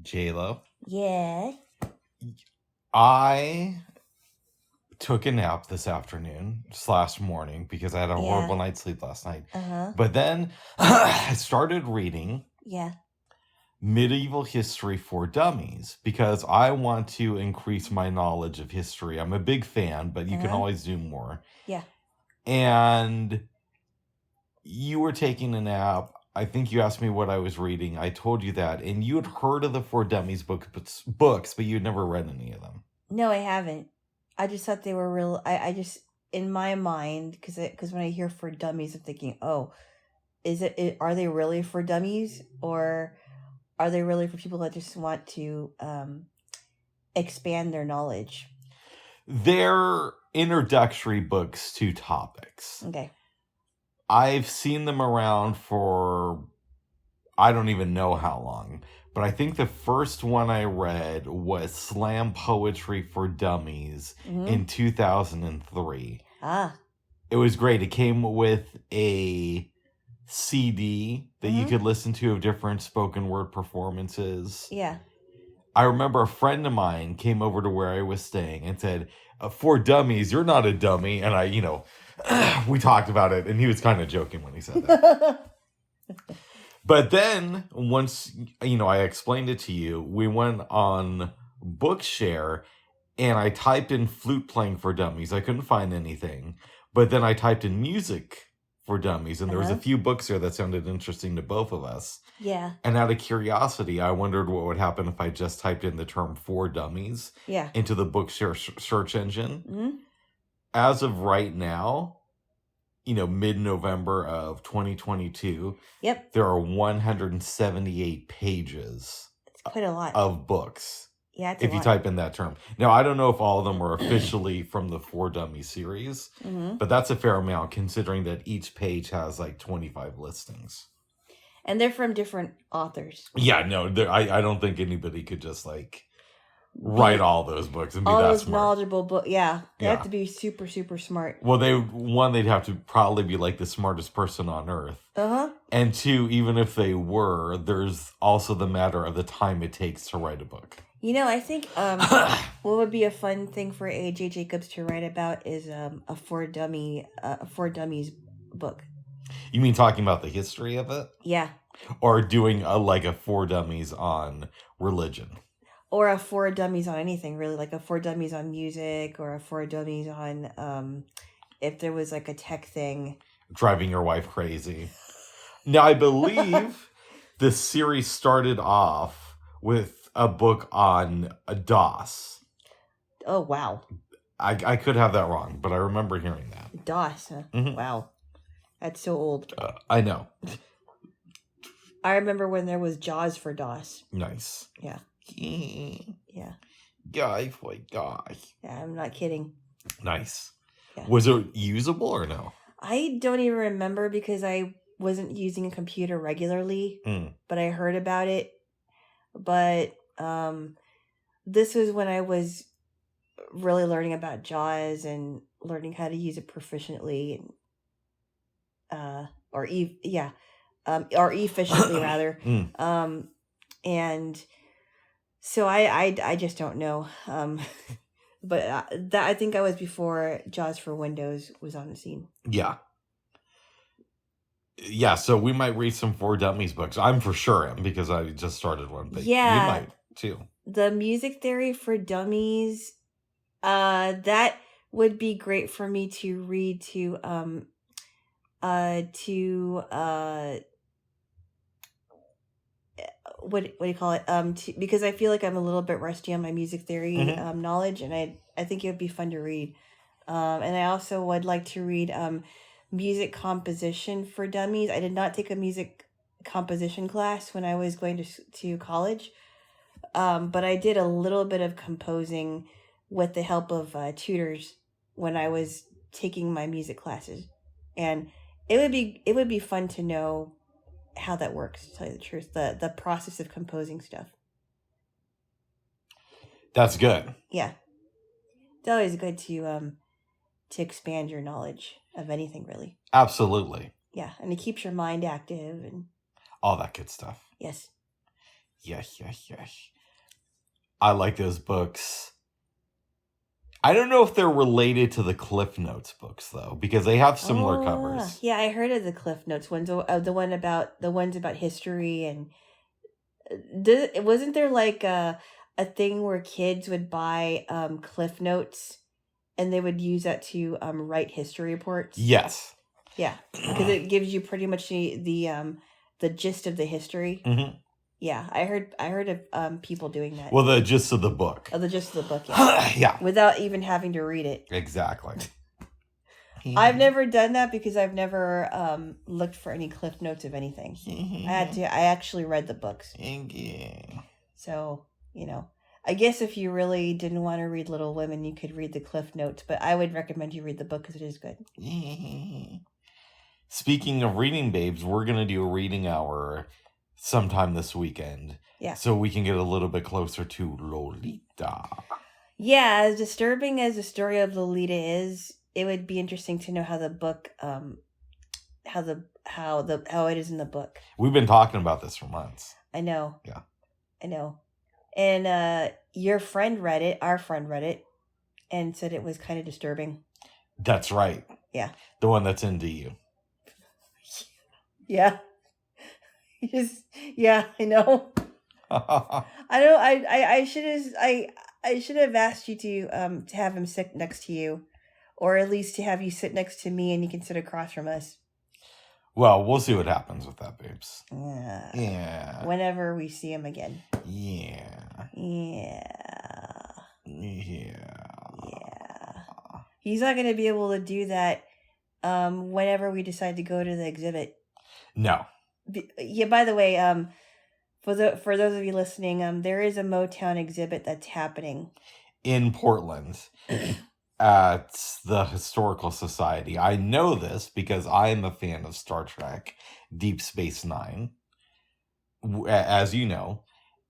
Jaylo. Yeah. I took a nap this afternoon / morning because I had a horrible night's sleep last night. But then I started reading Medieval History for Dummies because I want to increase my knowledge of history. I'm a big fan, but you can always do more. Yeah. And you were taking a nap. I think you asked me what I was reading. I told you that. And you had heard of the For Dummies books, but you'd never read any of them. No, I haven't. I just thought they were real. I just, in my mind, because when I hear For Dummies, I'm thinking, oh, are they really for dummies? Or are they really for people that just want to expand their knowledge? They're introductory books to topics. Okay. I've seen them around for I don't even know how long. But I think the first one I read was Slam Poetry for Dummies in 2003. It was great. It came with a CD that you could listen to of different spoken word performances. Yeah. I remember a friend of mine came over to where I was staying and said, For Dummies, you're not a dummy. And we talked about it, and he was kind of joking when he said that. But then, once, I explained it to you, we went on Bookshare, and I typed in flute playing for dummies. I couldn't find anything. But then I typed in music for dummies, and there was a few books there that sounded interesting to both of us. Yeah. And out of curiosity, I wondered what would happen if I just typed in the term For Dummies into the Bookshare search engine. Mm-hmm. As of right now, mid-November of 2022, there are 178 pages. It's quite a lot. Of books. Yeah, if you type in that term. Now, I don't know if all of them are officially from the For Dummies series, but that's a fair amount considering that each page has like 25 listings. And they're from different authors. Yeah, no, I don't think anybody could just write all those books and be all that those smart. Knowledgeable books. Yeah, they have to be super, super smart. Well, they'd have to probably be like the smartest person on earth. And two, even if they were, there's also the matter of the time it takes to write a book. I think what would be a fun thing for A.J. Jacobs to write about is a For Dummies book. You mean talking about the history of it? Yeah. Or doing a For Dummies on religion? Or a For Dummies on anything, really. Like a For Dummies on music, or a For Dummies on, if there was like a tech thing. Driving your wife crazy. Now, I believe the series started off with a book on DOS. Oh, wow. I could have that wrong, but I remember hearing that. DOS, huh? Mm-hmm. Wow. That's so old. I know. I remember when there was Jaws for DOS. Nice. Yeah. Yeah. Guy for guy. Yeah, I'm not kidding. Nice. Yeah. Was it usable or no? I don't even remember because I wasn't using a computer regularly, but I heard about it. But this was when I was really learning about JAWS and learning how to use it proficiently, or efficiently rather. And so I just don't know. But that I think I was before JAWS for Windows was on the scene. Yeah. Yeah, so we might read some For Dummies books. I'm for sure am because I just started one. But you might too. The music theory for dummies, that would be great for me to read what do you call it? Because I feel like I'm a little bit rusty on my music theory knowledge, and I think it would be fun to read. And I also would like to read music composition for dummies. I did not take a music composition class when I was going to college, but I did a little bit of composing with the help of tutors when I was taking my music classes, and it would be fun to know how that works, to tell you the truth, the process of composing stuff. That's good. Yeah, it's always good to expand your knowledge of anything, really. Absolutely. Yeah, and it keeps your mind active and all that good stuff. Yes. Yes. I like those books. I don't know if they're related to the Cliff Notes books though, because they have similar covers. Yeah, I heard of the Cliff Notes ones. The ones about history and wasn't there like a thing where kids would buy Cliff Notes and they would use that to write history reports? Yes. Yeah, because it gives you pretty much the gist of the history. Mm-hmm. Yeah, I heard of people doing that. Well, the gist of the book. Oh, the gist of the book, yeah. Yeah. Without even having to read it. Exactly. I've never done that because I've never looked for any Cliff Notes of anything. I actually read the books. So, I guess if you really didn't want to read Little Women, you could read the Cliff Notes, but I would recommend you read the book because it is good. Speaking of reading, babes, we're going to do a reading hour sometime this weekend. Yeah. So we can get a little bit closer to Lolita. Yeah, as disturbing as the story of Lolita is, it would be interesting to know how the book, how it is in the book. We've been talking about this for months. I know. Yeah. I know. And our friend read it, and said it was kind of disturbing. That's right. Yeah. The one that's into you. Yeah. Yeah, I know. I know. I should have asked you to have him sit next to you, or at least to have you sit next to me and you can sit across from us. Well, we'll see what happens with that, babes. Yeah. Whenever we see him again. Yeah. He's not going to be able to do that whenever we decide to go to the exhibit. No. Yeah, by the way, for those of you listening, there is a Motown exhibit that's happening in Portland at the Historical Society. I know this because I am a fan of Star Trek Deep Space Nine, as you know.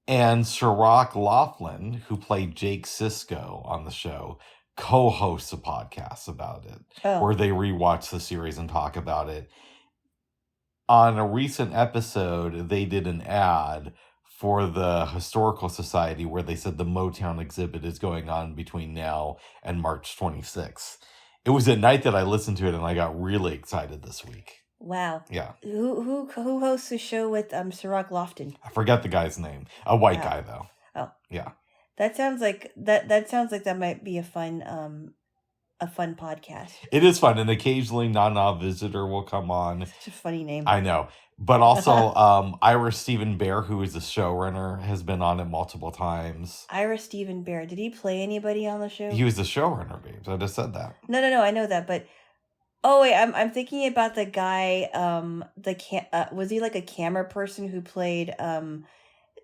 And Sirach Laughlin, who played Jake Sisko on the show, co-hosts a podcast about it, where they rewatch the series and talk about it. On a recent episode, they did an ad for the Historical Society where they said the Motown exhibit is going on between now and March 26th. It was at night that I listened to it, and I got really excited this week. Wow. Yeah. Who hosts the show with Sirach Laughlin? I forgot the guy's name. A white guy though. Oh. Yeah. That sounds like that might be a fun podcast. It is fun, and occasionally Nana Visitor will come on. Such a funny name. I know. But also Ira Stephen Bear, who is the showrunner, has been on it multiple times. Ira Stephen Bear. Did he play anybody on the show? He was the showrunner, babes. I just said that. No, I know that, but oh wait, I'm thinking about the guy. Was he like a camera person who played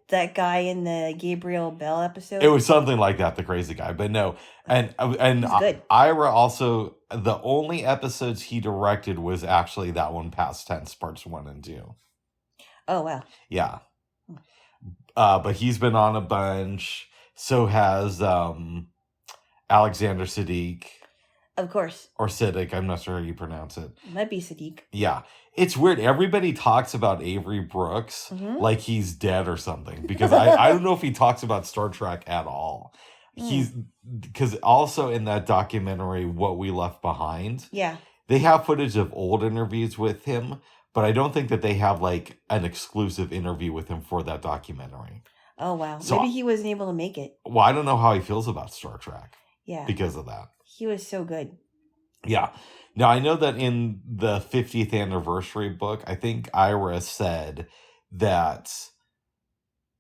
that guy in the Gabriel Bell episode? It was something like that, the crazy guy. But no, and Ira also, the only episodes he directed was actually that one, Past Tense, parts 1 and 2. Oh wow. Yeah. But he's been on a bunch. So has Alexander Siddiq. Of course. Or Siddiq, I'm not sure how you pronounce it. Might be Siddiq. Yeah. It's weird. Everybody talks about Avery Brooks like he's dead or something. Because I don't know if he talks about Star Trek at all. Because also in that documentary, What We Left Behind, they have footage of old interviews with him. But I don't think that they have like an exclusive interview with him for that documentary. Oh, wow. So, maybe he wasn't able to make it. Well, I don't know how he feels about Star Trek. Yeah. Because of that. He was so good. Yeah. Now, I know that in the 50th anniversary book, I think Ira said that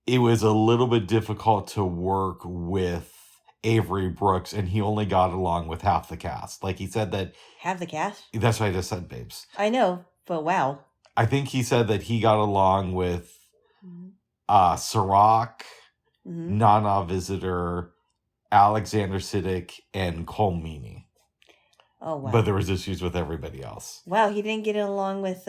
it was a little bit difficult to work with Avery Brooks, and he only got along with half the cast. Like, he said that... Half the cast? That's what I just said, babes. I know, but wow. I think he said that he got along with Sirach, Nana Visitor, Alexander Siddiq, and Cole Meany. Oh, wow. But there was issues with everybody else. Wow, he didn't get along with,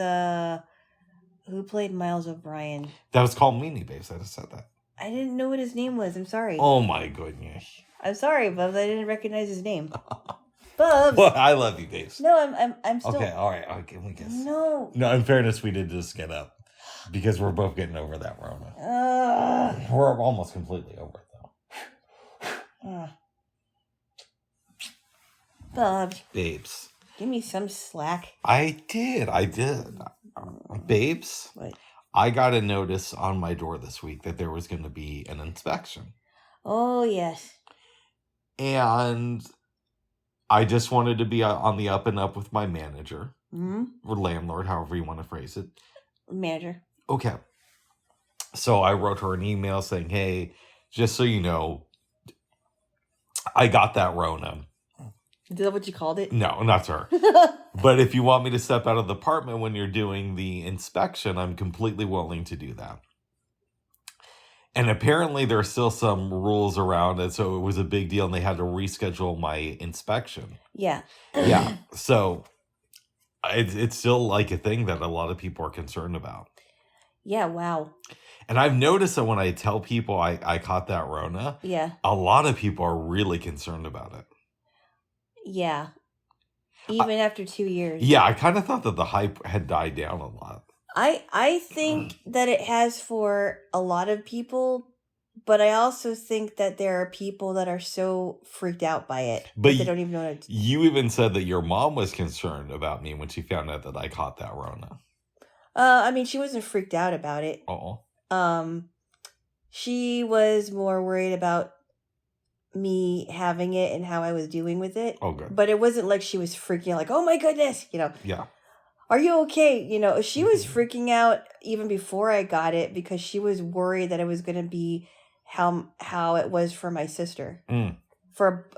who played Miles O'Brien? That was Cole Meany, babes. I just said that. I didn't know what his name was. I'm sorry. Oh, my goodness. I'm sorry, Bubs. I didn't recognize his name. Bubs. Well, I love you, babes. No, I'm still... Okay, all right. Okay, we guess. No. No, in fairness, we did just get up. Because we're both getting over that Rona. We're almost completely over it, though. Bubs. Babes. Give me some slack. I did. Babes. What? I got a notice on my door this week that there was going to be an inspection. Oh, yes. And I just wanted to be on the up and up with my manager. Mm-hmm. Or landlord, however you want to phrase it. Manager. Okay. So I wrote her an email saying, hey, just so you know, I got that Rona. Is that what you called it? No, not her. But if you want me to step out of the apartment when you're doing the inspection, I'm completely willing to do that. And apparently there's still some rules around it, so it was a big deal, and they had to reschedule my inspection. Yeah. Yeah. So it's still like a thing that a lot of people are concerned about. Yeah, wow. And I've noticed that when I tell people I caught that Rona, a lot of people are really concerned about it. Yeah. Even after 2 years. Yeah, I kind of thought that the hype had died down a lot. I think that it has for a lot of people, but I also think that there are people that are so freaked out by it but they don't even know what you even said that your mom was concerned about me when she found out that I caught that Rona. I mean, she wasn't freaked out about it. Oh. She was more worried about me having it and how I was doing with it. Oh, good. But it wasn't like she was freaking out, like, oh my goodness, Yeah. Are you okay? She was freaking out even before I got it because she was worried that it was going to be how it was for my sister. Mm. For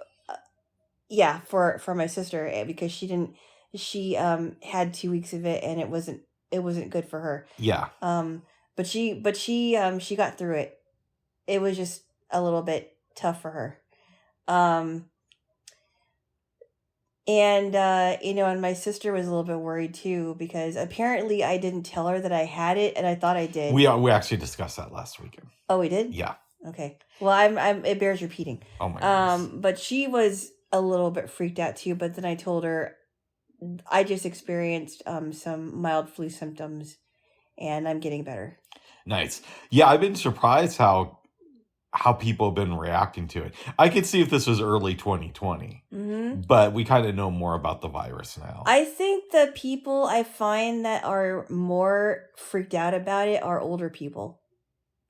my sister, because she had 2 weeks of it and it wasn't good for her. Yeah. But she got through it. It was just a little bit tough for her. And my sister was a little bit worried too, because apparently I didn't tell her that I had it, and I thought I did. We actually discussed that last weekend. Oh, we did? Yeah. Okay. Well, it bears repeating. Oh my goodness. But she was a little bit freaked out too, but then I told her I just experienced some mild flu symptoms and I'm getting better. Nice. Yeah, I've been surprised how people have been reacting to it. I could see if this was early 2020, but we kind of know more about the virus now. I think the people I find that are more freaked out about it are older people.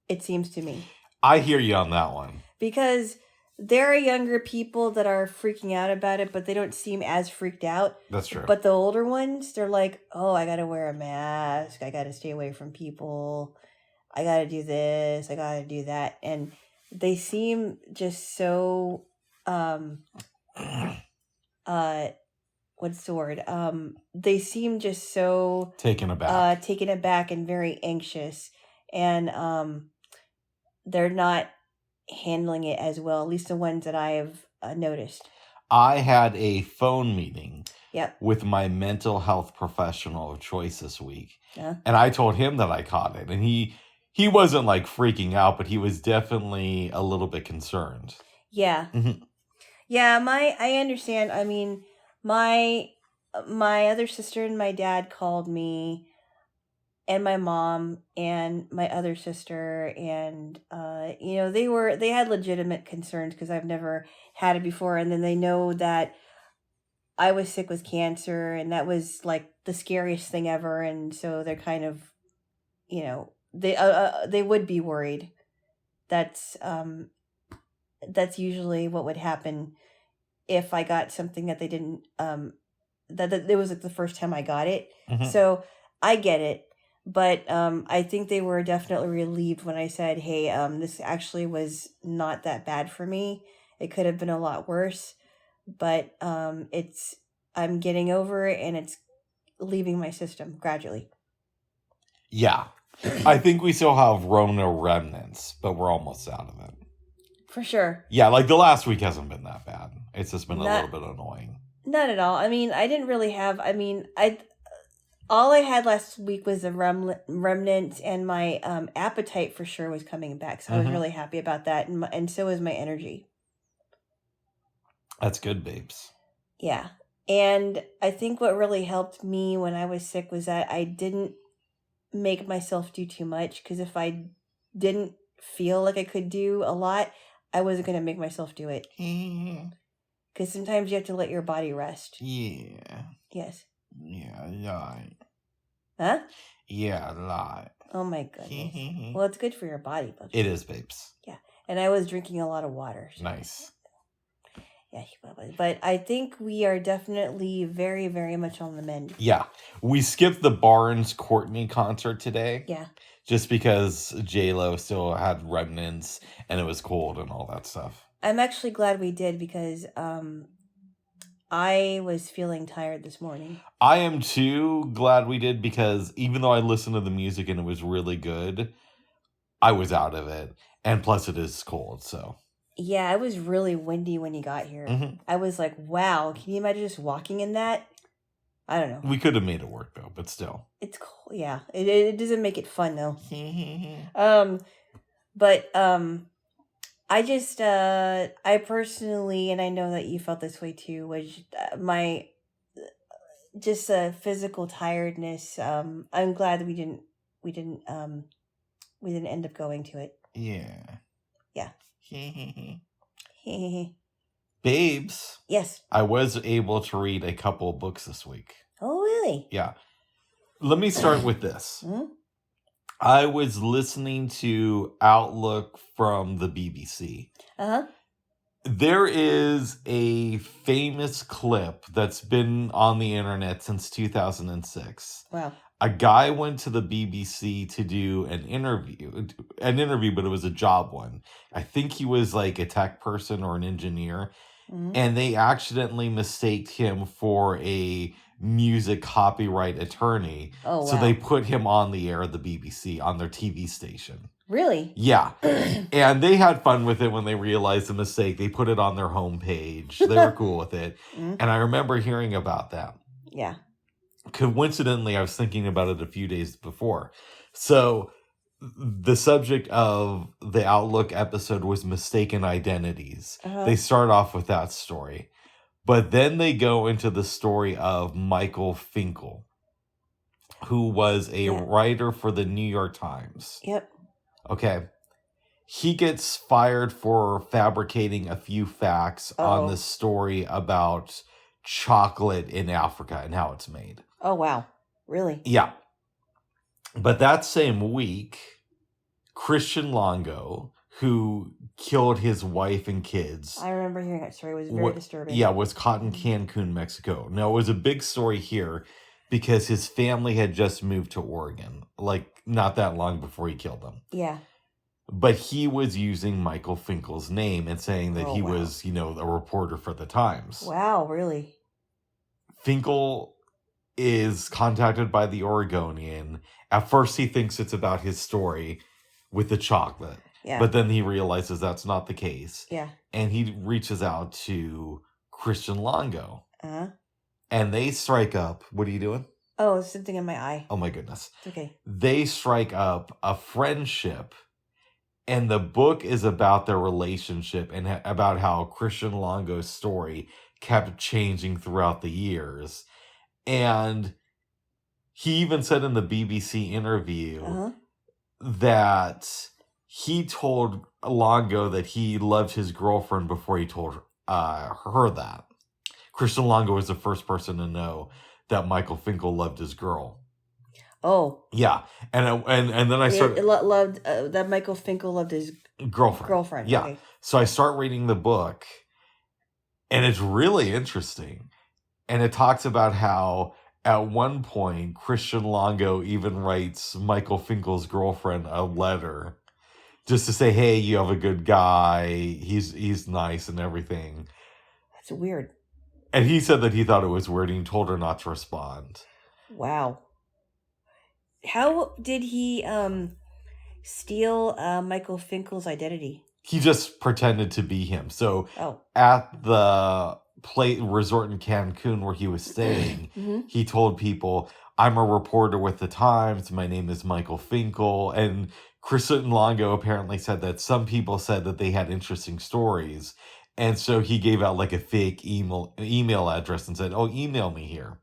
It seems to me. I hear you on that one. Because there are younger people that are freaking out about it, but they don't seem as freaked out. That's true. But the older ones, they're like, oh, I got to wear a mask. I got to stay away from people. I got to do this. I got to do that. And they seem just so, what's the word? They seem just so taken aback and very anxious. And they're not handling it as well, at least the ones that I have noticed. I had a phone meeting Yep. with my mental health professional of choice this week. Yeah. And I told him that I caught it. And he wasn't like freaking out, but he was definitely a little bit concerned. Yeah. Mm-hmm. Yeah, I understand. I mean, my other sister and my dad called me, and my mom and my other sister, and they had legitimate concerns because I've never had it before, and then they know that I was sick with cancer, and that was like the scariest thing ever, and so they're kind of, they would be worried. That's usually what would happen if I got something that they didn't that it was like the first time I got it. Mm-hmm. So I get it. But I think they were definitely relieved when I said, hey, this actually was not that bad for me. It could have been a lot worse. But I'm getting over it, and it's leaving my system gradually. Yeah. I think we still have Rona remnants, but we're almost out of it. For sure. Yeah, like the last week hasn't been that bad. It's just been a little bit annoying. Not at all. I mean, I didn't really have... all I had last week was the remnants, and my appetite for sure was coming back. So I was really happy about that, and so was my energy. That's good, babes. Yeah. And I think what really helped me when I was sick was that I didn't make myself do too much, because if I didn't feel like I could do a lot, I wasn't going to make myself do it. Because sometimes you have to let your body rest. Yeah. Yes. Yeah, a lot. Huh? Yeah, a lot. Oh my goodness. Well, it's good for your body, Bubby. It is, babes. Yeah. And I was drinking a lot of water. So. Nice. Yeah, but I think we are definitely very, very much on the mend. Yeah. We skipped the Barnes Courtney concert today. Yeah. Just because Jaylo still had remnants and it was cold and all that stuff. I'm actually glad we did, because I was feeling tired this morning. I am too glad we did, because even though I listened to the music and it was really good, I was out of it. And plus it is cold, so. Yeah, it was really windy when you got here. Mm-hmm. I was like, wow, can you imagine just walking in that? I don't know. We could have made it work though, but still. It's cool. Yeah, it doesn't make it fun though. I just I personally, and I know that you felt this way too, was my just physical tiredness. I'm glad that we didn't end up going to it. Yeah. Yeah. Babes. Yes. I was able to read a couple of books this week. Oh, really? Yeah. Let me start with this. Mm-hmm. I was listening to Outlook from the BBC. Uh-huh. There is a famous clip that's been on the internet since 2006. Wow. A guy went to the BBC to do an interview, but it was a job one. I think he was like a tech person or an engineer. Mm-hmm. And they accidentally mistaked him for a music copyright attorney. Oh, wow. So they put him on the air of the BBC on their TV station. Really? Yeah. And they had fun with it when they realized the mistake. They put it on their homepage. They were cool with it. Mm-hmm. And I remember hearing about that. Yeah. Coincidentally, I was thinking about it a few days before. So the subject of the Outlook episode was mistaken identities. Uh-huh. They start off with that story. But then they go into the story of Michael Finkel, who was a writer for the New York Times. Yep. Okay. He gets fired for fabricating a few facts on the story about chocolate in Africa and how it's made. Oh, wow. Really? Yeah. But that same week, Christian Longo, who killed his wife and kids. I remember hearing that story. It was very disturbing. Yeah, was caught in Cancun, Mexico. Now, it was a big story here because his family had just moved to Oregon, like not that long before he killed them. Yeah. But he was using Michael Finkel's name and saying that he was, a reporter for the Times. Wow, really? Finkel is contacted by the Oregonian. At first, he thinks it's about his story with the chocolate. Yeah. But then he realizes that's not the case. Yeah. And he reaches out to Christian Longo. Uh-huh. And they strike up. What are you doing? Oh, it's something in my eye. Oh, my goodness. It's okay. They strike up a friendship. And the book is about their relationship and about how Christian Longo's story kept changing throughout the years. And he even said in the BBC interview that he told Longo that he loved his girlfriend before he told her that. Christian Longo was the first person to know that Michael Finkel loved his girl. Oh. Yeah. And then I started... loved that Michael Finkel loved his girlfriend. Yeah. Okay. So I start reading the book, and it's really interesting. And it talks about how at one point, Christian Longo even writes Michael Finkel's girlfriend a letter just to say, hey, you have a good guy. He's nice and everything. That's weird. And he said that he thought it was weird and he told her not to respond. Wow. How did he steal Michael Finkel's identity? He just pretended to be him. So at the resort in Cancun where he was staying, he told people, I'm a reporter with the Times. My name is Michael Finkel. And Christian Longo apparently said that some people said that they had interesting stories. And so he gave out like a fake email address and said, oh, email me here.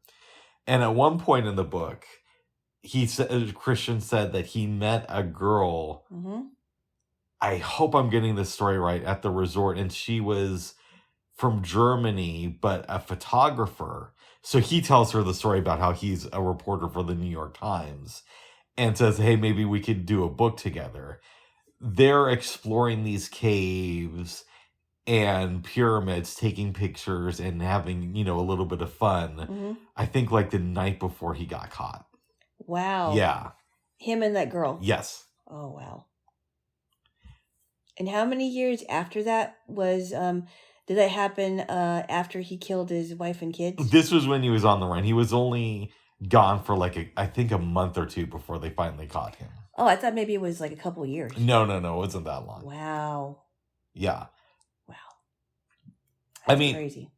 And at one point in the book, Christian said that he met a girl. Mm-hmm. I hope I'm getting this story right, at the resort, and she was from Germany, but a photographer. So he tells her the story about how he's a reporter for the New York Times and says, hey, maybe we could do a book together. They're exploring these caves and pyramids, taking pictures and having, a little bit of fun. Mm-hmm. I think like the night before he got caught. Wow. Yeah. Him and that girl. Yes. Oh, wow. And how many years after that did that happen after he killed his wife and kids? This was when he was on the run. He was only gone for I think a month or two before they finally caught him. Oh, I thought maybe it was like a couple years. No, it wasn't that long. Wow. Yeah. Wow. That's crazy. Crazy.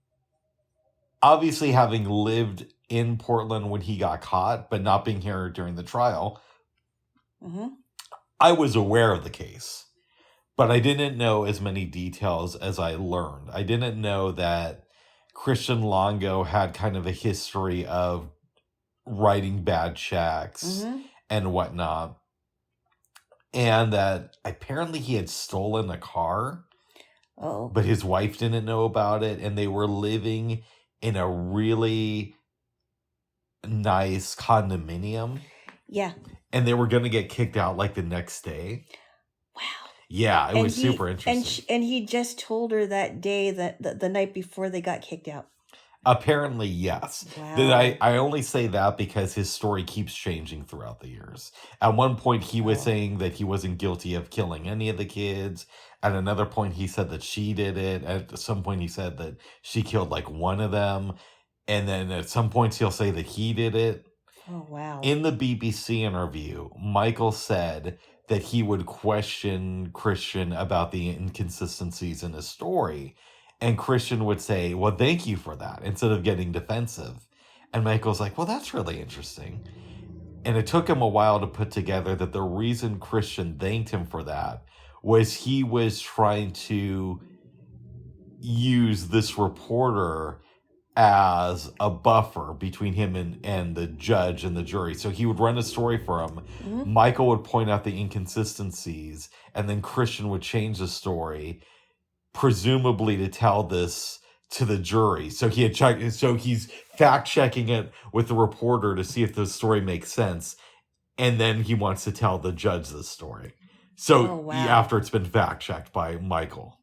Obviously, having lived in Portland when he got caught, but not being here during the trial, mm-hmm. I was aware of the case, but I didn't know as many details as I learned. I didn't know that Christian Longo had kind of a history of writing bad checks mm-hmm. and whatnot, and that apparently he had stolen a car. Oh. But his wife didn't know about it, and they were living in a really nice condominium. Yeah. And they were going to get kicked out like the next day. Wow. Yeah, it was super interesting. And he just told her that day, that the night before they got kicked out. Apparently, yes. Wow. I only say that because his story keeps changing throughout the years. At one point, he was saying that he wasn't guilty of killing any of the kids. At another point, he said that she did it. At some point, he said that she killed like one of them. And then at some points, he'll say that he did it. Oh, wow. In the BBC interview, Michael said that he would question Christian about the inconsistencies in his story. And Christian would say, well, thank you for that, instead of getting defensive. And Michael's like, well, that's really interesting. And it took him a while to put together that the reason Christian thanked him for that was he was trying to use this reporter as a buffer between him and the judge and the jury. So he would run a story for him. Mm-hmm. Michael would point out the inconsistencies, and then Christian would change the story, presumably to tell this to the jury. So he's fact checking it with the reporter to see if the story makes sense, and then he wants to tell the judge the story. So after it's been fact checked by Michael.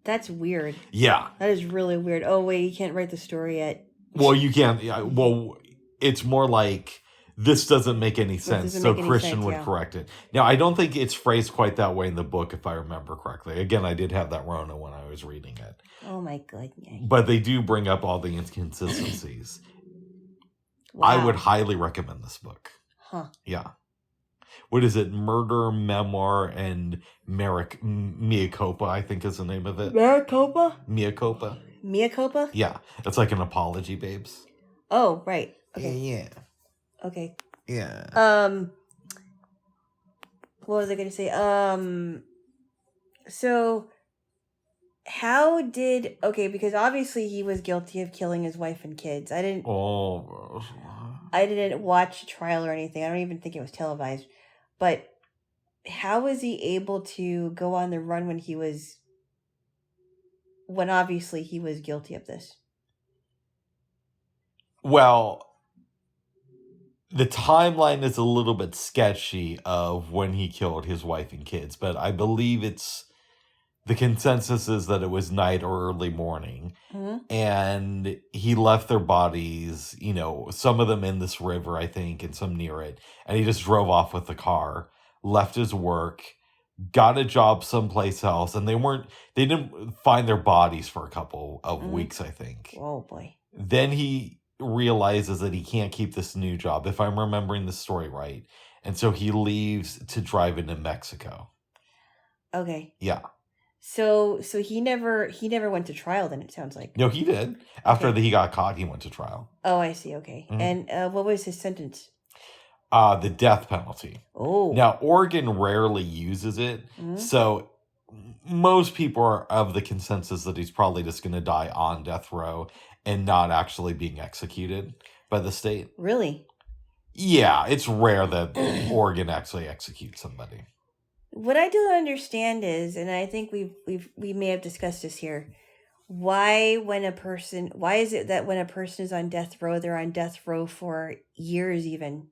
That's weird. Yeah. That is really weird. Oh, wait, you can't write the story yet. Well, you can't. Well, it's more like, this doesn't make any sense. So Christian would correct it. Now, I don't think it's phrased quite that way in the book, if I remember correctly. Again, I did have that Rona when I was reading it. Oh, my goodness. But they do bring up all the inconsistencies. Wow. I would highly recommend this book. Huh. Yeah. What is it? Murder, Memoir, and Mea Culpa, I think is the name of it. Maricopa? Mea Culpa. Mea Culpa? Yeah. It's like an apology, babes. Oh, right. Okay. Yeah. Okay. Yeah. What was I going to say? So how did... Okay, because obviously he was guilty of killing his wife and kids. I didn't watch a trial or anything. I don't even think it was televised. But how was he able to go on the run when obviously he was guilty of this? Well, the timeline is a little bit sketchy of when he killed his wife and kids, but I believe the consensus is that it was night or early morning. Mm-hmm. And he left their bodies, some of them in this river, I think, and some near it. And he just drove off with the car, left his work, got a job someplace else. And they didn't find their bodies for a couple of weeks, I think. Oh, boy. Then he realizes that he can't keep this new job, if I'm remembering the story right. And so he leaves to drive into Mexico. Okay. Yeah. So he never went to trial then, it sounds like. No, he did. After he got caught, he went to trial. Oh, I see. Okay. Mm-hmm. And what was his sentence? The death penalty. Oh. Now, Oregon rarely uses it. Mm-hmm. So most people are of the consensus that he's probably just going to die on death row and not actually being executed by the state. Really? Yeah, it's rare that Oregon actually executes somebody. What I don't understand is, and I think we may have discussed this here, why is it that when a person is on death row, they're on death row for years even,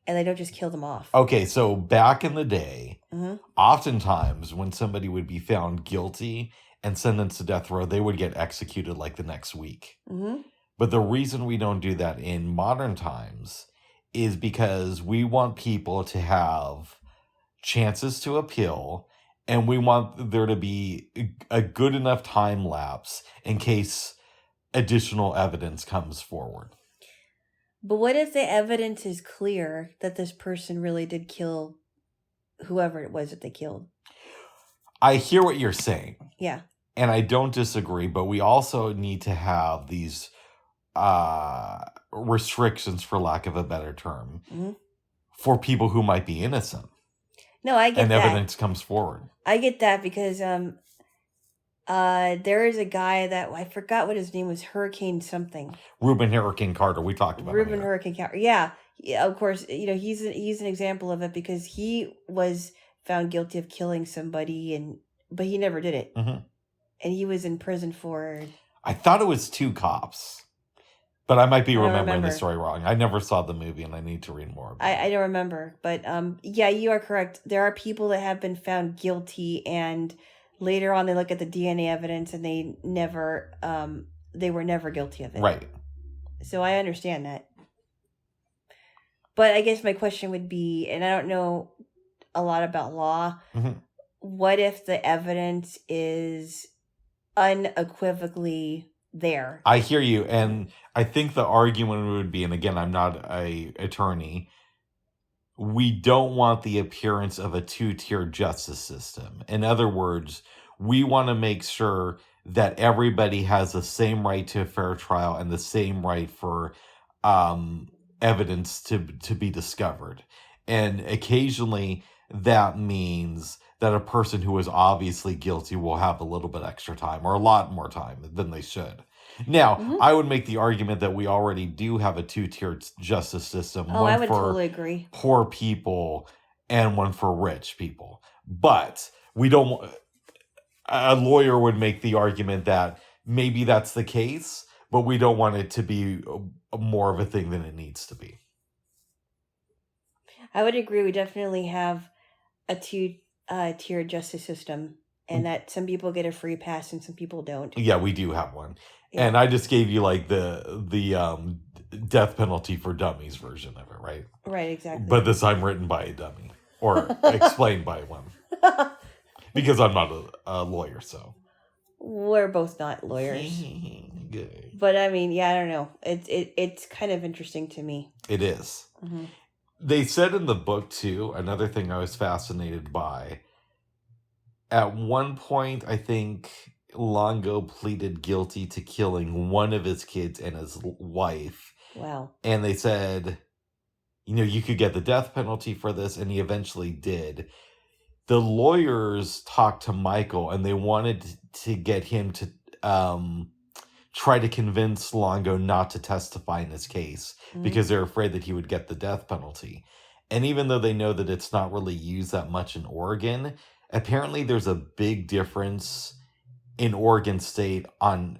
and they don't just kill them off? Okay, so back in the day, Mm-hmm. oftentimes when somebody would be found guilty and sentenced to death row, they would get executed like the next week. Mm-hmm. But the reason we don't do that in modern times is because we want people to have chances to appeal, and we want there to be a good enough time lapse in case additional evidence comes forward. But what if the evidence is clear that this person really did kill whoever it was that they killed? I hear what you're saying. Yeah. And I don't disagree, but we also need to have these restrictions, for lack of a better term, Mm-hmm. for people who might be innocent. No, I get and that. Evidence comes forward. I get that because there is a guy that I forgot what his name was, Hurricane something. Reuben Hurricane Carter. We talked about Reuben Hurricane Carter. Yeah, of course. He's an example of it because he was found guilty of killing somebody, but he never did it, mm-hmm. and he was in prison for. I thought it was 2 cops. But I might be remembering the story wrong. I never saw the movie, and I need to read more about it. I don't remember. But yeah, you are correct. There are people that have been found guilty, and later on they look at the DNA evidence, and they were never guilty of it. Right. So I understand that. But I guess my question would be, and I don't know a lot about law, mm-hmm. What if the evidence is unequivocally there? I hear you, and I think the argument would be, and again, I'm not an attorney, we don't want the appearance of a 2-tier justice system. In other words, we want to make sure that everybody has the same right to a fair trial and the same right for evidence to be discovered. And occasionally that means that a person who is obviously guilty will have a little bit extra time or a lot more time than they should. Now, mm-hmm. I would make the argument that we already do have a 2-tier justice system. Oh, I would totally agree. Poor people and one for rich people. But we don't. A lawyer would make the argument that maybe that's the case, but we don't want it to be more of a thing than it needs to be. I would agree. We definitely have a 2-tier justice system, and that some people get a free pass and some people don't. Yeah, we do have one. Yeah. And I just gave you like the death penalty for dummies version of it, right? Right, exactly. But this time written by a dummy or explained by one. Because I'm not a lawyer, so. We're both not lawyers. Good. But I mean, yeah, I don't know. It's kind of interesting to me. It is. Mm-hmm. They said in the book, too, another thing I was fascinated by. At one point, I think Longo pleaded guilty to killing one of his kids and his wife. Wow. And they said, you could get the death penalty for this, and he eventually did. The lawyers talked to Michael, and they wanted to get him to try to convince Longo not to testify in his case, mm-hmm. because they're afraid that he would get the death penalty. And even though they know that it's not really used that much in Oregon, apparently there's a big difference in Oregon State on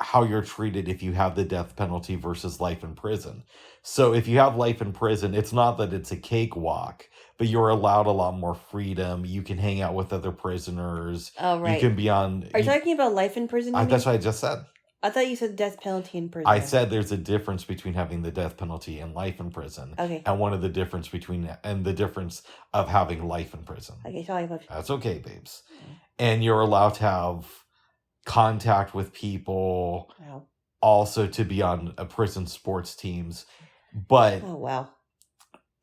how you're treated if you have the death penalty versus life in prison. So if you have life in prison, it's not that it's a cakewalk, but you're allowed a lot more freedom. You can hang out with other prisoners. Oh, right. You can be on... Are you talking about life in prison? That's what I just said. I thought you said death penalty in prison. I said there's a difference between having the death penalty and life in prison. Okay. And one of the difference the difference of having life in prison. Okay, sorry about That's okay, babes. Okay. And you're allowed to have contact with people. Wow. Also to be on prison sports teams. But oh, wow.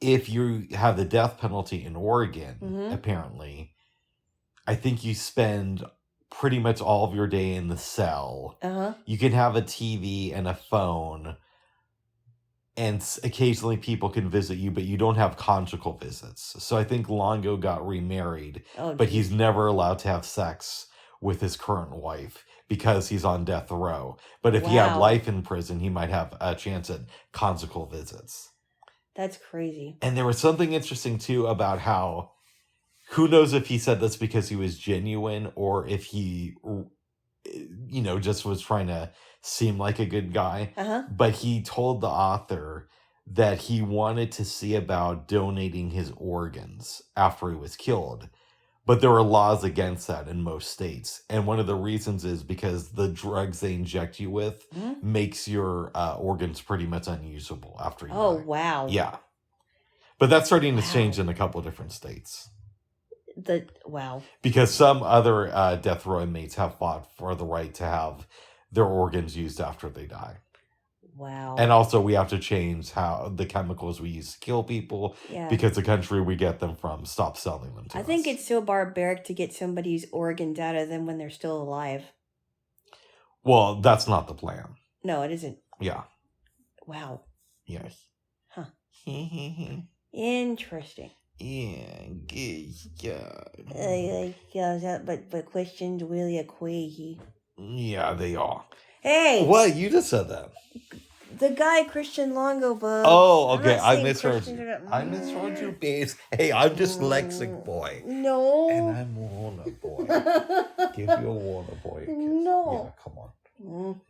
If you have the death penalty in Oregon, mm-hmm. apparently, I think you spend pretty much all of your day in the cell. Uh-huh. You can have a TV and a phone, and occasionally people can visit you, but you don't have conjugal visits. So I think Longo got remarried, but he's never allowed to have sex with his current wife because he's on death row. But if he had life in prison, he might have a chance at conjugal visits. That's crazy. And there was something interesting, too, about how, who knows if he said this because he was genuine or if he, just was trying to seem like a good guy. Uh-huh. But he told the author that he wanted to see about donating his organs after he was killed. But there are laws against that in most states. And one of the reasons is because the drugs they inject you with makes your organs pretty much unusable after you die. Wow. Yeah. But that's starting to change in a couple of different states. Wow. Because some other death row inmates have fought for the right to have their organs used after they die. Wow. And also we have to change how the chemicals we use to kill people because the country we get them from stops selling them to us. I think it's so barbaric to get somebody's organs out of them when they're still alive. Well, that's not the plan. No, it isn't. Yeah. Wow. Yes. Huh. Interesting. Yeah. But questions really are crazy. Yeah, they are. Hey! What? You just said that. The guy, Christian Longo-Bug. Oh, okay. I misheard you. I misheard you, babes. Hey, I'm dyslexic boy. No. And I'm Warner boy. Give you a Warner boy a kiss. No. Yeah, come on.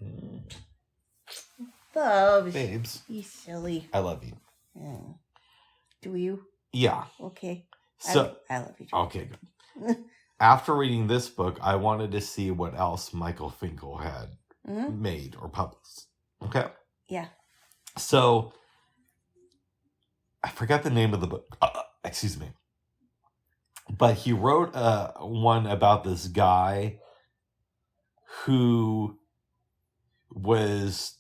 Bubs. Babes. You silly. I love you. Do you? Yeah. Okay. So I love you too. Okay, good. After reading this book, I wanted to see what else Michael Finkel had made or published. Okay. Yeah. So I forgot the name of the book. Excuse me. But he wrote one about this guy who was,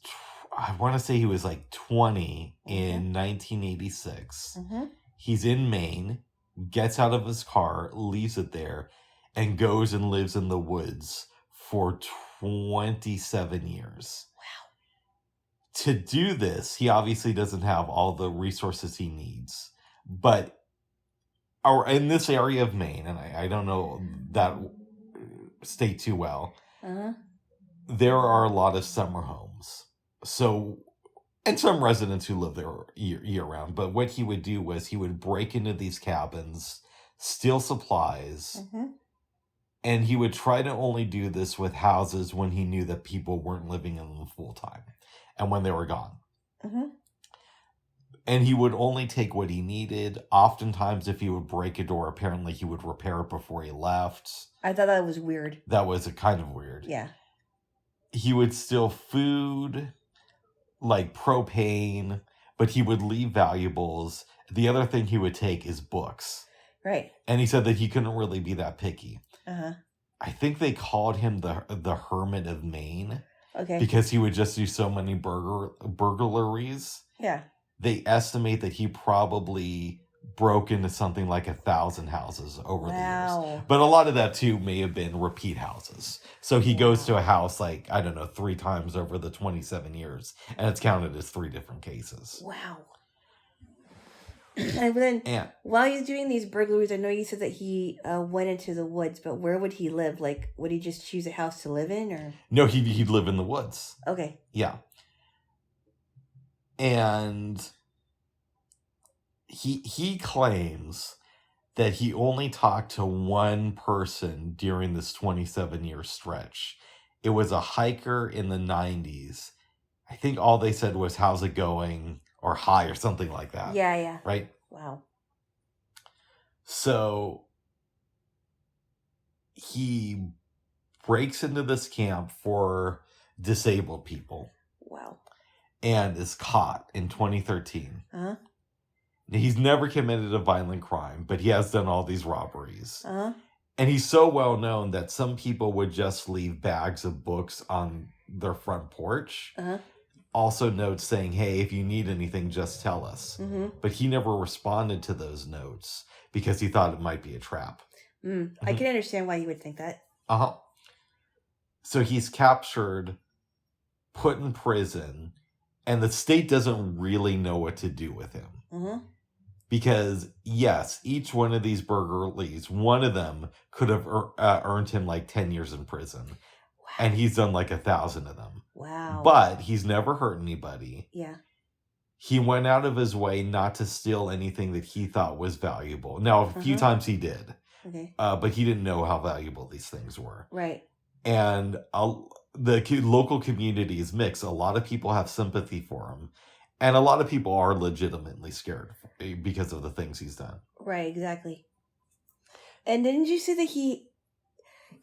I want to say he was like 20 in 1986. He's in Maine, gets out of his car, leaves it there, and goes and lives in the woods for 27 years. Wow. To do this, he obviously doesn't have all the resources he needs. But in this area of Maine, and I don't know that state too well, there are a lot of summer homes. So, and some residents who live there year round. But what he would do was he would break into these cabins, steal supplies, and he would try to only do this with houses when he knew that people weren't living in them full time and when they were gone. And he would only take what he needed. Oftentimes, if he would break a door, apparently he would repair it before he left. I thought that was weird. That was a kind of weird. Yeah. He would steal food, like propane, but he would leave valuables. The other thing he would take is books. Right. And he said that he couldn't really be that picky. I think they called him the Hermit of Maine. Okay. Because he would just do so many burglaries. Yeah. They estimate that he probably broke into something like 1,000 houses over the years. But a lot of that, too, may have been repeat houses. So he goes to a house, 3 times over the 27 years. And it's counted as 3 different cases. Wow. And then, while he's doing these burglaries, I know you said that he went into the woods, but where would he live? Like, would he just choose a house to live in, or? No, he'd live in the woods. Okay. Yeah. And he claims that he only talked to one person during this 27-year stretch. It was a hiker in the 90s. I think all they said was, "How's it going?" or "Hi," or something like that. Yeah. Right? Wow. So he breaks into this camp for disabled people. Wow. And is caught in 2013. He's never committed a violent crime, but he has done all these robberies. And he's so well known that some people would just leave bags of books on their front porch. Also notes saying, "Hey, if you need anything, just tell us." But he never responded to those notes because he thought it might be a trap. I can understand why you would think that. So he's captured, put in prison, and the state doesn't really know what to do with him. Because, yes, each one of these burglaries, one of them could have earned him 10 years in prison. Wow. And he's done 1,000 of them. Wow. But he's never hurt anybody. Yeah. he went out of his way not to steal anything that he thought was valuable. Now, a few times he did. Okay. But he didn't know how valuable these things were. Right. And local community is mixed. A lot of people have sympathy for him. And a lot of people are legitimately scared because of the things he's done. Right, exactly. And didn't you say that he...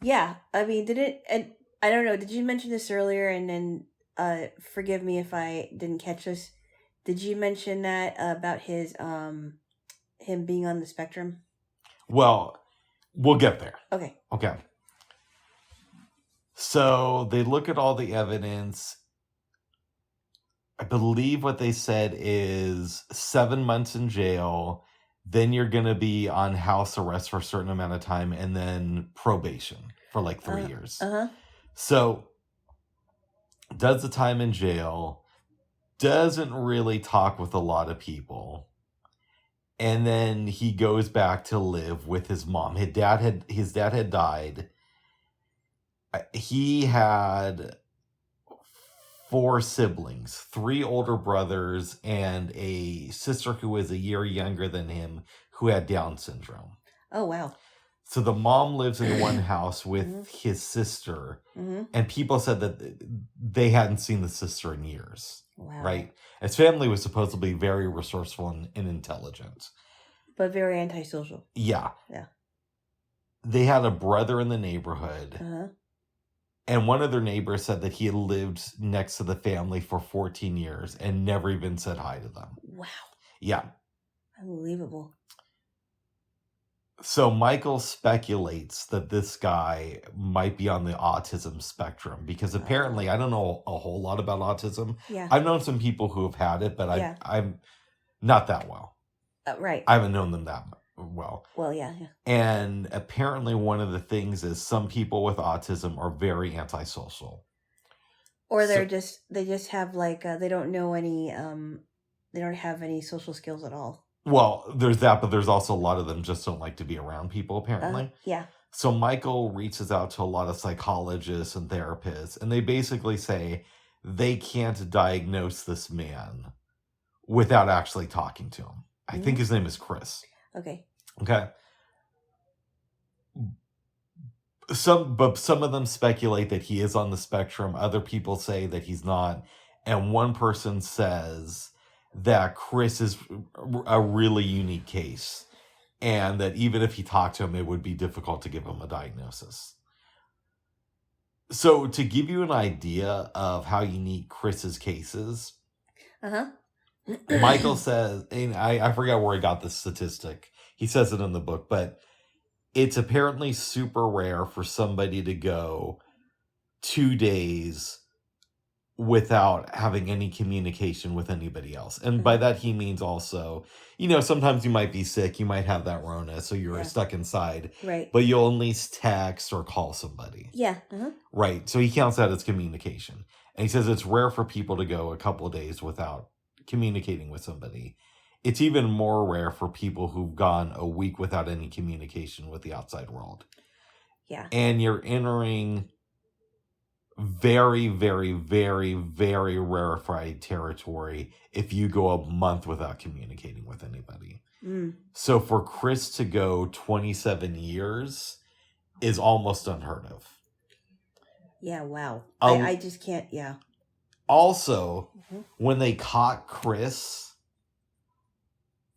Yeah, I mean, and I don't know, did you mention this earlier? And then, forgive me if I didn't catch this. Did you mention that about his, him being on the spectrum? Well, we'll get there. Okay. Okay. So they look at all the evidence. I believe what they said is 7 months in jail. Then you're going to be on house arrest for a certain amount of time and then probation for like 3 years. So does the time in jail, doesn't really talk with a lot of people. And then he goes back to live with his mom. His dad had died. He had 4 siblings, 3 older brothers, and a sister who was a year younger than him who had Down syndrome. Oh, wow. So the mom lives in one house with his sister, and people said that they hadn't seen the sister in years. Wow. Right? His family was supposed to be very resourceful and intelligent. But very antisocial. Yeah. Yeah. They had a brother in the neighborhood. And one of their neighbors said that he had lived next to the family for 14 years and never even said hi to them. Wow. Yeah. Unbelievable. So Michael speculates that this guy might be on the autism spectrum because apparently I don't know a whole lot about autism. Yeah. I've known some people who have had it, but I'm not that well. Right. I haven't known them that well. Well, yeah. And apparently one of the things is some people with autism are very antisocial. Or they just have like, they don't know any, they don't have any social skills at all. Well, there's that, but there's also a lot of them just don't like to be around people, apparently. Yeah. So Michael reaches out to a lot of psychologists and therapists, and they basically say they can't diagnose this man without actually talking to him. I think his name is Chris. Okay. Some of them speculate that he is on the spectrum. Other people say that he's not. And one person says that Chris is a really unique case. And that even if he talked to him, it would be difficult to give him a diagnosis. So to give you an idea of how unique Chris's case is, Michael says, and I forgot where he got this statistic. He says it in the book, but it's apparently super rare for somebody to go 2 days without having any communication with anybody else. And by that, he means also, sometimes you might be sick, you might have that Rona, so you're stuck inside. Right. But you'll at least text or call somebody. Yeah. Right. So he counts that as communication. And he says it's rare for people to go a couple of days without communicating with somebody. It's even more rare for people who've gone a week without any communication with the outside world. Yeah. And you're entering very, very, very, very rarefied territory if you go a month without communicating with anybody. So for Chris to go 27 years is almost unheard of. Yeah, wow. I just can't, yeah. Also, when they caught Chris,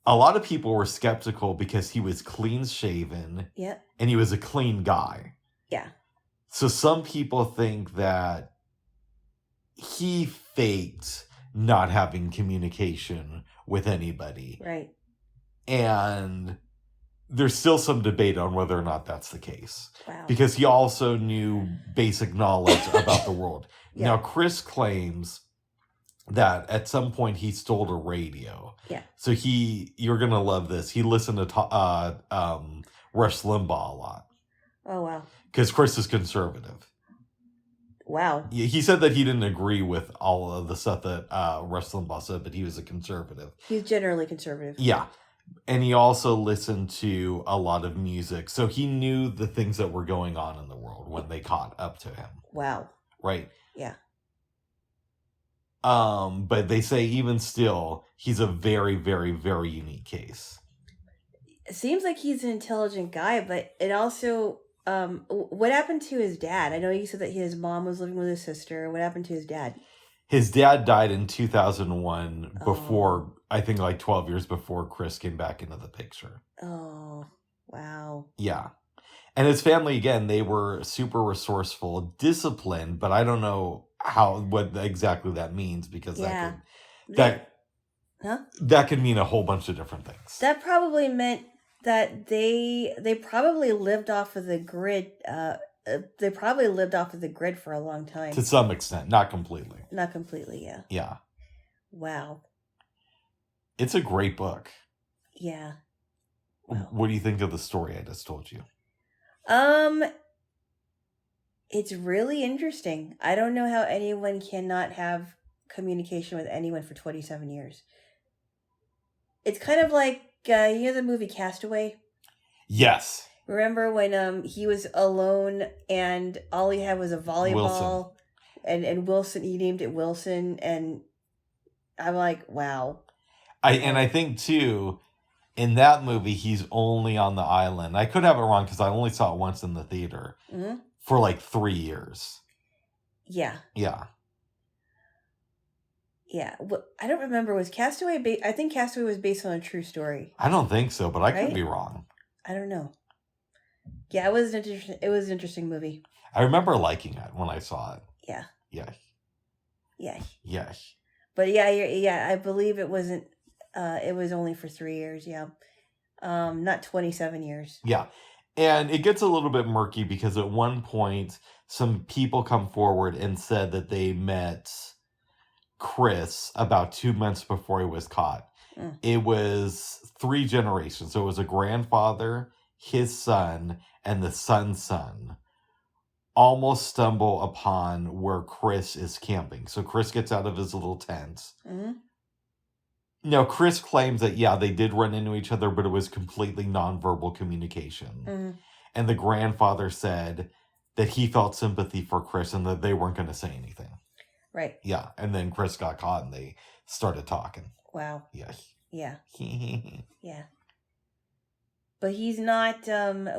a lot of people were skeptical because he was clean shaven. Yep. And he was a clean guy. Yeah. So some people think that he faked not having communication with anybody. Right. And there's still some debate on whether or not that's the case. Wow. Because he also knew basic knowledge about the world. Yeah. Now, Chris claims that at some point he stole a radio. Yeah. So you're going to love this. He listened to Rush Limbaugh a lot. Oh, wow. Because Chris is conservative. Wow. He said that he didn't agree with all of the stuff that Rush Limbaugh said, but he was a conservative. He's generally conservative. Yeah. And he also listened to a lot of music. So he knew the things that were going on in the world when they caught up to him. Wow. Right? Yeah. But they say even still, he's a very, very, very unique case. It seems like he's an intelligent guy, but it also what happened to his dad? I know you said that his mom was living with his sister. What happened to his dad? His dad died in 2001 before, Oh. I think like 12 years before Chris came back into the picture. Oh, wow. Yeah. And his family, again, they were super resourceful, disciplined, but I don't know what exactly that means, because Yeah. that could mean a whole bunch of different things. That probably meant that they probably lived off of the grid. They probably lived off of the grid for a long time. To some extent, not completely. Not completely, yeah. Yeah. Wow. It's a great book. Yeah. Wow. What do you think of the story I just told you? It's really interesting. I don't know how anyone cannot have communication with anyone for 27 years. It's kind of like, you know the movie Castaway? Yes. Remember when he was alone and all he had was a volleyball? Wilson. And Wilson, he named it Wilson, and I'm like, wow. I think too, in that movie, he's only on the island. I could have it wrong because I only saw it once in the theater. Mm-hmm. For like 3 years. Yeah. Yeah. Yeah. Well, I don't remember. Was Castaway I think Castaway was based on a true story. I don't think so, but I could be wrong. I don't know. Yeah, it was an interesting movie. I remember liking it when I saw it. Yeah. Yeah. Yeah. Yeah. But yeah, I believe it wasn't it was only for 3 years, yeah. Not 27 years. Yeah. And it gets a little bit murky because at one point, some people come forward and said that they met Chris about 2 months before he was caught. Mm. It was 3 generations. So it was a grandfather, his son, and the son's son almost stumble upon where Chris is camping. So Chris gets out of his little tent. Mm-hmm. Now, Chris claims that, yeah, they did run into each other, but it was completely nonverbal communication. Mm-hmm. And the grandfather said that he felt sympathy for Chris and that they weren't going to say anything. Right. Yeah. And then Chris got caught and they started talking. Wow. Yeah. Yeah. Yeah. But he's not,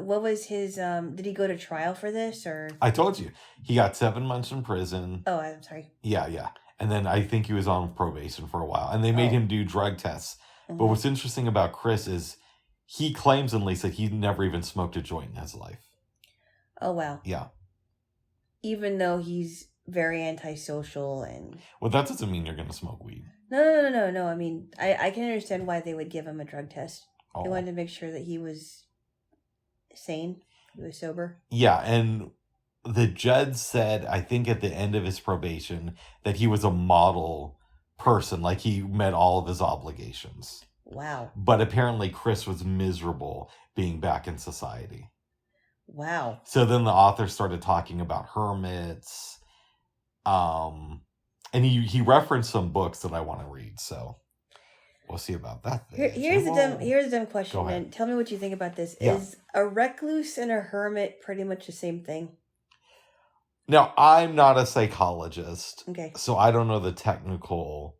what was his, did he go to trial for this, or? I told you. He got 7 months in prison. Oh, I'm sorry. Yeah. And then I think he was on probation for a while. And they made him do drug tests. Mm-hmm. But what's interesting about Chris is he claims, at least, that he never even smoked a joint in his life. Oh, wow. Yeah. Even though he's very antisocial and... Well, that doesn't mean you're going to smoke weed. No. I mean, I can understand why they would give him a drug test. Oh. They wanted to make sure that he was sane. He was sober. Yeah, and the judge said, I think at the end of his probation, that he was a model person. Like, he met all of his obligations. Wow. But apparently Chris was miserable being back in society. Wow. So then the author started talking about hermits. And he referenced some books that I want to read, so we'll see about that. Here's a dumb question, and tell me what you think about this. Yeah. Is a recluse and a hermit pretty much the same thing? Now, I'm not a psychologist, okay, so I don't know the technical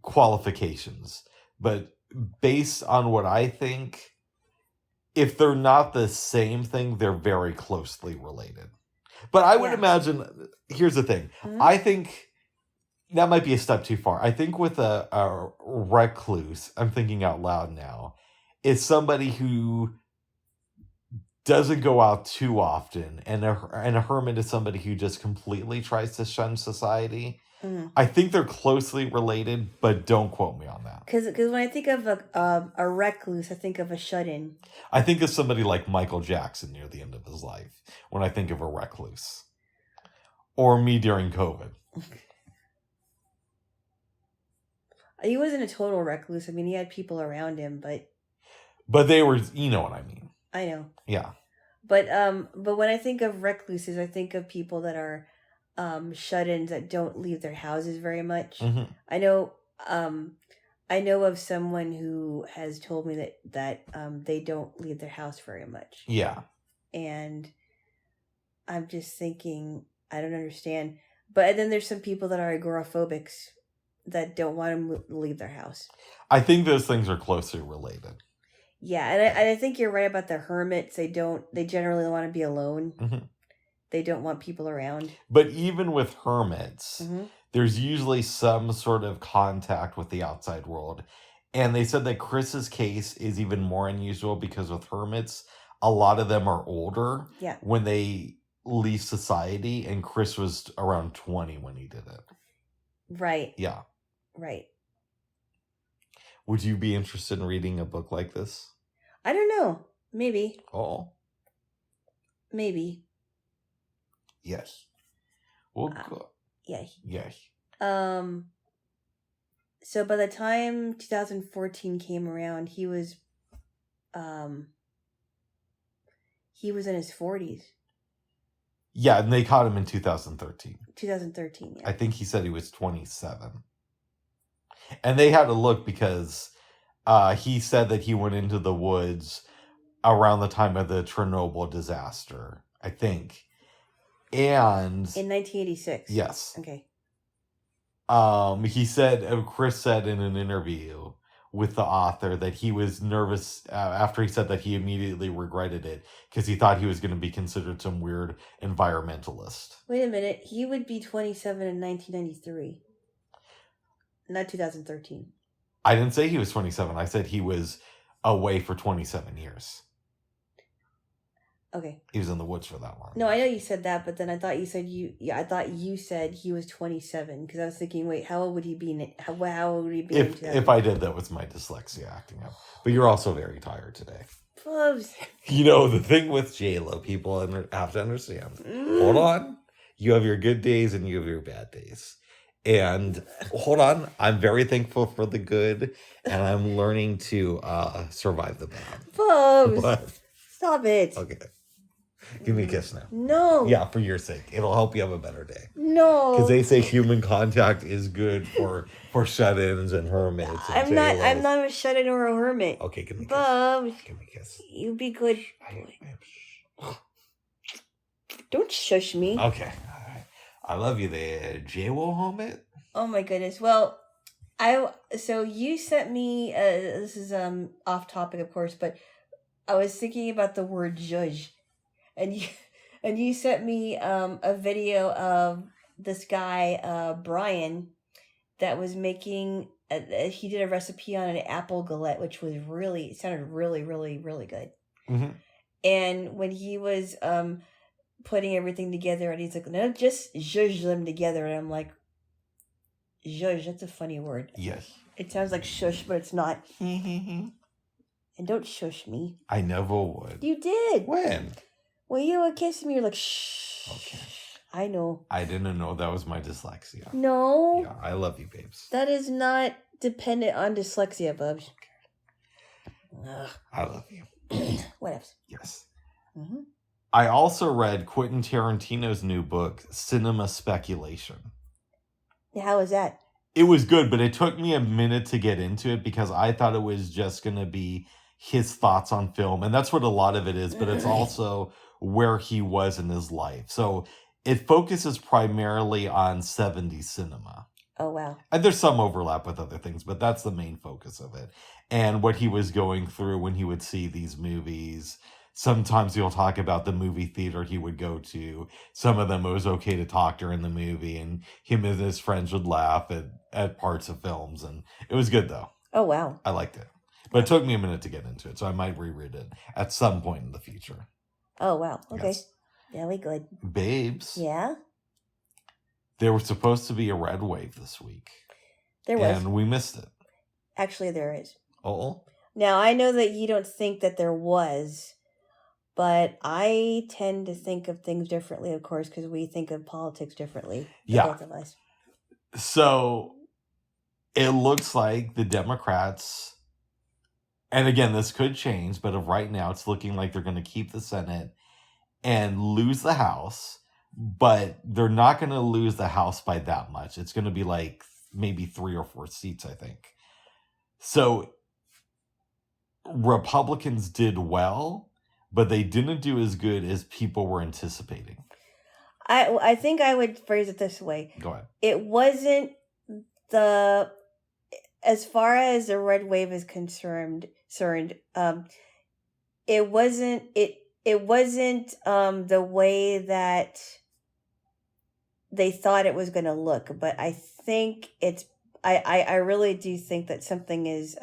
qualifications. But based on what I think, if they're not the same thing, they're very closely related. But I would imagine, here's the thing. Mm-hmm. I think that might be a step too far. I think with a recluse, I'm thinking out loud now, is somebody who doesn't go out too often. And a hermit is somebody who just completely tries to shun society. Mm-hmm. I think they're closely related, but don't quote me on that. Because when I think of a recluse, I think of a shut-in. I think of somebody like Michael Jackson near the end of his life when I think of a recluse. Or me during COVID. He wasn't a total recluse. I mean, he had people around him, but... But they were, you know what I mean. I know. Yeah. But when I think of recluses, I think of people that are shut-ins that don't leave their houses very much. Mm-hmm. I know of someone who has told me that they don't leave their house very much. Yeah. And I'm just thinking, I don't understand. But then there's some people that are agoraphobics that don't want to leave their house. I think those things are closely related. Yeah, and I think you're right about the hermits. They generally want to be alone. Mm-hmm. They don't want people around. But even with hermits, Mm-hmm. there's usually some sort of contact with the outside world. And they said that Chris's case is even more unusual because with hermits, a lot of them are older when they leave society. And Chris was around 20 when he did it. Right. Yeah. Right. Would you be interested in reading a book like this? I don't know. Maybe. Oh. Maybe. Yes. Well, yes. Yes. So by the time 2014 came around, he was in his 40s. Yeah, and they caught him in 2013. 2013, yeah. I think he said he was 27. And they had to look because he said that he went into the woods around the time of the Chernobyl disaster, I think. And in 1986. Yes. Okay. He said, Chris said in an interview with the author that he was nervous after he said that he immediately regretted it because he thought he was going to be considered some weird environmentalist. Wait a minute. He would be 27 in 1993. Not 2013. I didn't say he was 27. I said he was away for 27 years. Okay. He was in the woods for that long. No, I know you said that, but then I thought you said I thought you said he was 27 because I was thinking, wait, how old would he be? How old would he be? If I did, that was my dyslexia acting up. But you're also very tired today. Bubs. You know, the thing with Jaylo, people have to understand. Hold on. You have your good days and you have your bad days. And hold on, I'm very thankful for the good, and I'm learning to survive the bad. Bubs. What? Stop it. Okay. Give me a kiss now. No. Yeah, for your sake. It'll help you have a better day. No. Because they say human contact is good for shut-ins and hermits. And I'm not a shut-in or a hermit. Okay, give me a kiss. Bubs. Give me a kiss. You be good. Don't shush me. Okay. All right. I love you there, Jaylo hermit. Oh my goodness. Well, so you sent me this is off topic of course, but I was thinking about the word judge. And you sent me a video of this guy Brian that was making he did a recipe on an apple galette, which was it sounded really really really good. Mm-hmm. And when he was putting everything together, and he's like, no, just zhuzh them together, and I'm like, zhuzh, that's a funny word. Yes. It sounds like shush, but it's not. And don't shush me. I never would. You did. When? When you were kissing me, you're like, shh. Okay. I know. I didn't know that was my dyslexia. No. Yeah, I love you, babes. That is not dependent on dyslexia, Bubs. Okay. I love you. What else? Yes. Mm-hmm. I also read Quentin Tarantino's new book, Cinema Speculation. How was that? It was good, but it took me a minute to get into it because I thought it was just going to be his thoughts on film. And that's what a lot of it is, but it's also where he was in his life. So it focuses primarily on 70s cinema. Oh, wow. And there's some overlap with other things, but that's the main focus of it. And what he was going through when he would see these movies. Sometimes he'll talk about the movie theater he would go to. Some of them it was okay to talk during the movie, and him and his friends would laugh at parts of films. And it was good, though. Oh, wow. I liked it. But it took me a minute to get into it, so I might reread it at some point in the future. Oh, wow. Okay. Yes. Very good. Babes. Yeah? There was supposed to be a red wave this week. There was. And we missed it. Actually, there is. Oh? Now, I know that you don't think that there was, but I tend to think of things differently, of course, because we think of politics differently. Yeah. Both of us. So, it looks like the Democrats, and again, this could change, but of right now, it's looking like they're going to keep the Senate and lose the House, but they're not going to lose the House by that much. It's going to be like maybe 3 or 4 seats, I think. So, Republicans did well, but they didn't do as good as people were anticipating. I think I would phrase it this way. Go ahead. It wasn't the as far as the red wave is concerned, it wasn't the way that they thought it was going to look, but I think I really do think that something is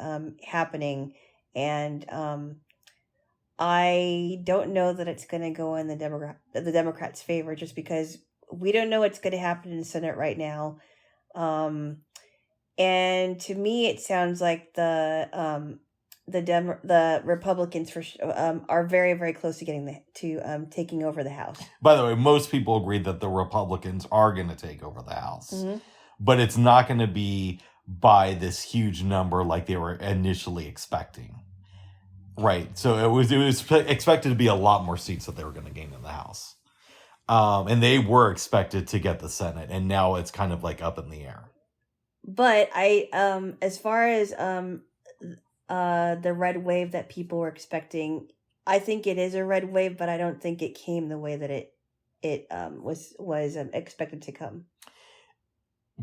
happening, and I don't know that it's going to go in the Democrats' favor, just because we don't know what's going to happen in the Senate right now. And to me, it sounds like the Republicans are very, very close to getting taking over the House. By the way, most people agree that the Republicans are going to take over the House, Mm-hmm. but it's not going to be by this huge number like they were initially expecting. Right. So it was expected to be a lot more seats that they were going to gain in the House. And they were expected to get the Senate, and now it's kind of like up in the air. But as far as the red wave that people were expecting, I think it is a red wave, but I don't think it came the way that it was expected to come.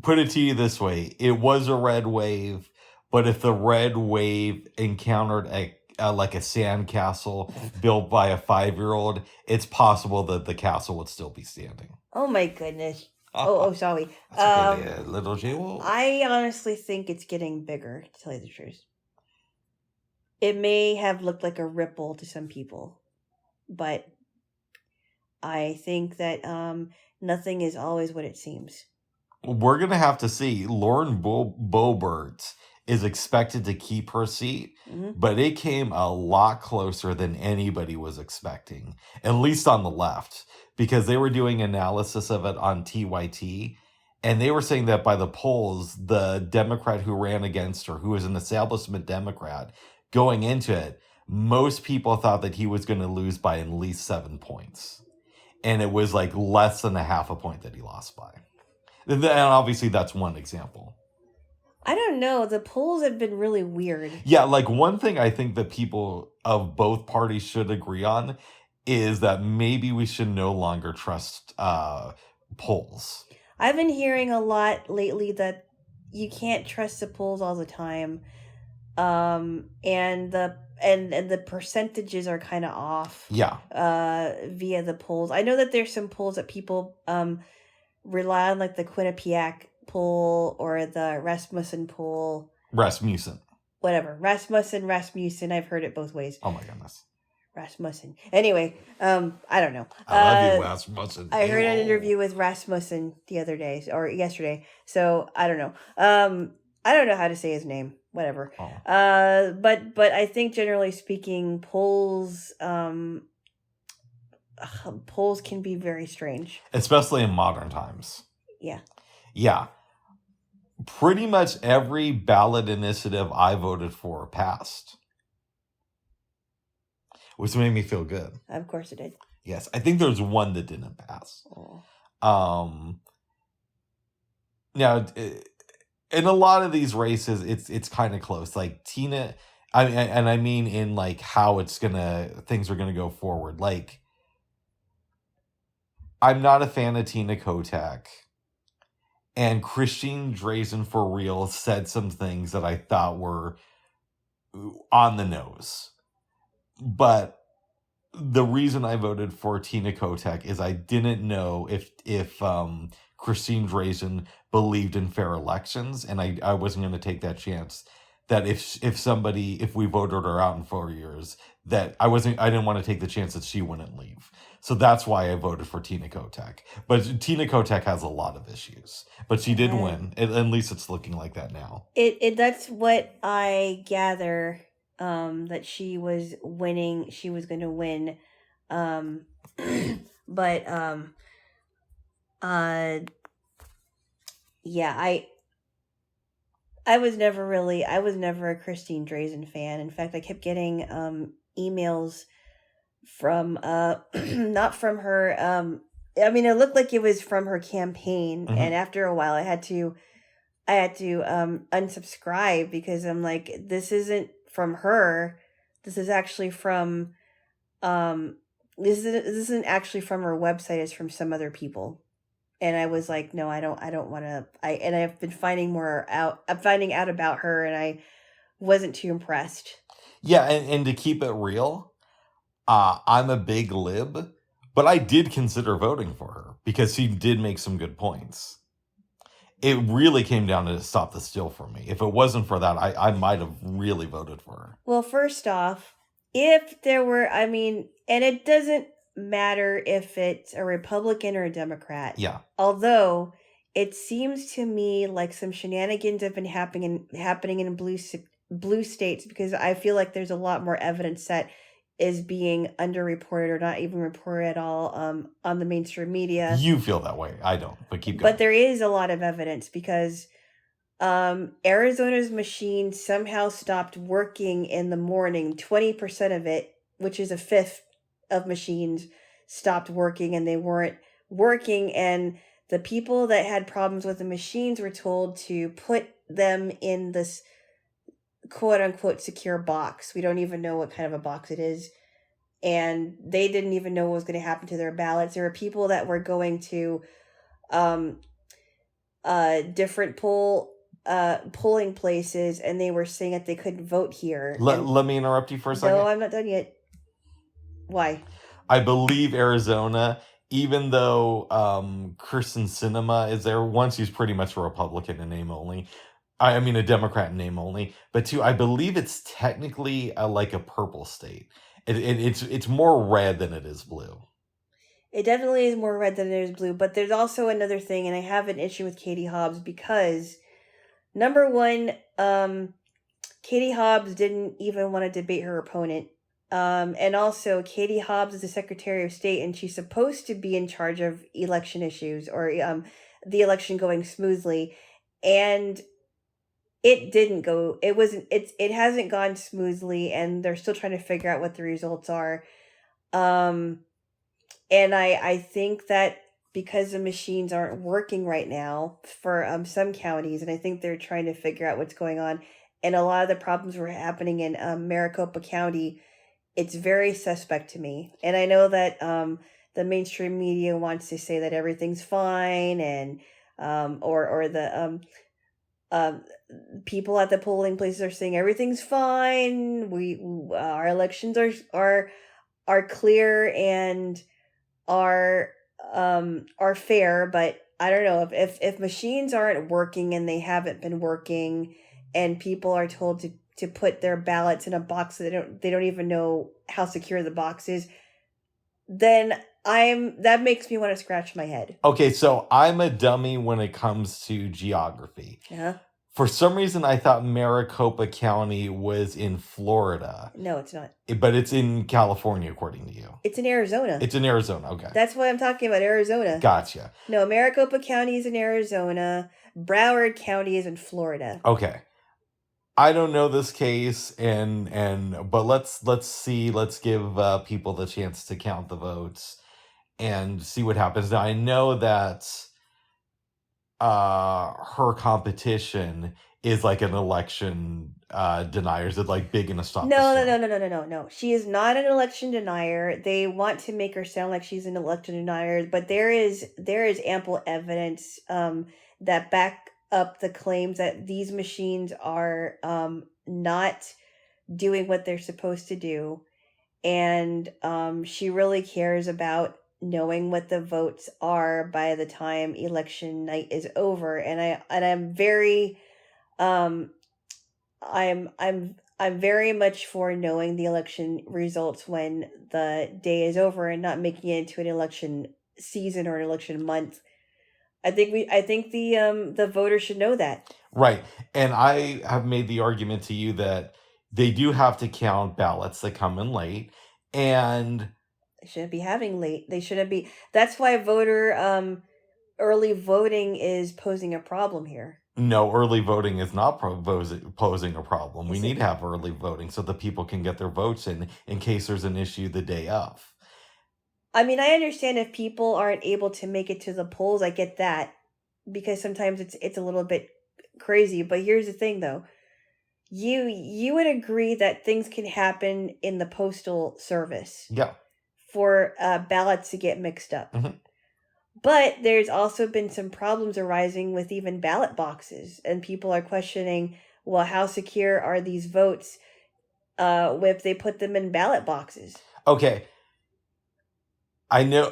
Put it to you this way: it was a red wave, but if the red wave encountered like a sandcastle built by a 5-year-old, it's possible that the castle would still be standing. Oh my goodness. Oh, sorry. That's okay, little Jaylo. I honestly think it's getting bigger, to tell you the truth. It may have looked like a ripple to some people, but I think that nothing is always what it seems. We're going to have to see. Lauren Boebert is expected to keep her seat, but it came a lot closer than anybody was expecting, at least on the left, because they were doing analysis of it on TYT, and they were saying that by the polls, the Democrat who ran against her, who was an establishment Democrat, going into it, most people thought that he was going to lose by at least 7 points. And it was like less than a half a point that he lost by. And obviously that's one example. I don't know. The polls have been really weird. Yeah, like one thing I think that people of both parties should agree on is that maybe we should no longer trust polls. I've been hearing a lot lately that you can't trust the polls all the time. And the percentages are kind of off. Yeah. Via the polls. I know that there's some polls that people rely on, like the Quinnipiac poll or the Rasmussen poll. Rasmussen. Whatever. Rasmussen. I've heard it both ways. Oh my goodness. Rasmussen. Anyway, I don't know. I love you, Rasmussen. I heard an interview with Rasmussen the other day or yesterday. So I don't know. I don't know how to say his name. Whatever. Oh. But I think generally speaking, polls can be very strange, especially in modern times. Yeah. Yeah. Pretty much every ballot initiative I voted for passed, which made me feel good. Of course it did. Yes, I think there's one that didn't pass. Oh. Now, in a lot of these races, it's kind of close. Like Tina, I mean in like how things are gonna go forward. Like, I'm not a fan of Tina Kotek, and Christine Drazen for real said some things that I thought were on the nose. But the reason I voted for Tina Kotek is I didn't know if Christine Drazen believed in fair elections, and I wasn't going to take that chance that if we voted her out in 4 years, that I didn't want to take the chance that she wouldn't leave. So that's why I voted for Tina Kotek. But Tina Kotek has a lot of issues, but she did win. At least it's looking like that now. That's what I gather. That she was winning. She was going to win. But yeah, I was never a Christine Drazen fan. In fact, I kept getting emails from not from her. I mean, it looked like it was from her campaign, and after a while, I had to unsubscribe because I'm like, this isn't from her. This is actually from this isn't actually from her website. It's from some other people. And I was like, no, I don't want to. And I've been finding more out. I'm finding out about her, and I wasn't too impressed. Yeah, and to keep it real, I'm a big lib, but I did consider voting for her because she did make some good points. It really came down to Stop the Steal for me. If it wasn't for that, I might have really voted for her. Well, first off, if there were, I mean, and it doesn't matter if it's a Republican or a Democrat. Yeah. Although it seems to me like some shenanigans have been happening in blue states, because I feel like there's a lot more evidence that is being underreported or not even reported at all on the mainstream media. You feel that way. I don't, but keep going. But there is a lot of evidence because Arizona's machine somehow stopped working in the morning. 20% of it, which is a fifth of machines, stopped working, and they weren't working. And the people that had problems with the machines were told to put them in this quote unquote secure box. We don't even know what kind of a box it is. And they didn't even know what was going to happen to their ballots. There were people that were going to different polling places, and they were saying that they couldn't vote here. Let me interrupt you for a second. No, I'm not done yet. Why? I believe Arizona, even though Kirsten Sinema is there, one, she's pretty much a Republican in name only. I mean, a Democrat in name only. But two, I believe it's technically like a purple state. It's more red than it is blue. It definitely is more red than it is blue. But there's also another thing, and I have an issue with Katie Hobbs because, number one, Katie Hobbs didn't even want to debate her opponent. And also, Katie Hobbs is the Secretary of State, and she's supposed to be in charge of election issues or the election going smoothly. And it didn't go. It hasn't gone smoothly, and they're still trying to figure out what the results are. And I think that because the machines aren't working right now for some counties, and I think they're trying to figure out what's going on, and a lot of the problems were happening in Maricopa County. It's very suspect to me. And I know that the mainstream media wants to say that everything's fine, and or the people at the polling places are saying everything's fine. Our elections are clear and are fair, but I don't know if machines aren't working and they haven't been working, and people are told to put their ballots in a box that they don't even know how secure the box is, then that makes me want to scratch my head. Okay, so I'm a dummy when it comes to geography. Yeah. For some reason, I thought Maricopa County was in Florida. No, it's not. But it's in California, according to you. It's in Arizona. It's in Arizona, okay. That's why I'm talking about Arizona. Gotcha. No, Maricopa County is in Arizona. Broward County is in Florida. Okay. I don't know this case, but let's see. Let's give people the chance to count the votes and see what happens. Now, I know that her competition is like an election denier. Is it like big in a stop? No. She is not an election denier. They want to make her sound like she's an election denier, but there is ample evidence that back up the claims that these machines are not doing what they're supposed to do, and she really cares about knowing what the votes are by the time election night is over. And I'm very I'm very much for knowing the election results when the day is over and not making it into an election season or an election month. I think the voters should know that. Right. And I have made the argument to you that they do have to count ballots that come in late, and they shouldn't be having late. They shouldn't be. That's why voter early voting is posing a problem here. No, early voting is not posing a problem. We need to have early voting so that people can get their votes in case there's an issue the day of. I mean, I understand if people aren't able to make it to the polls. I get that, because sometimes it's a little bit crazy. But here's the thing, though. You would agree that things can happen in the postal service. Yeah. for ballots to get mixed up. Mhm. But there's also been some problems arising with even ballot boxes, and people are questioning, well, how secure are these votes if they put them in ballot boxes? Okay. I know.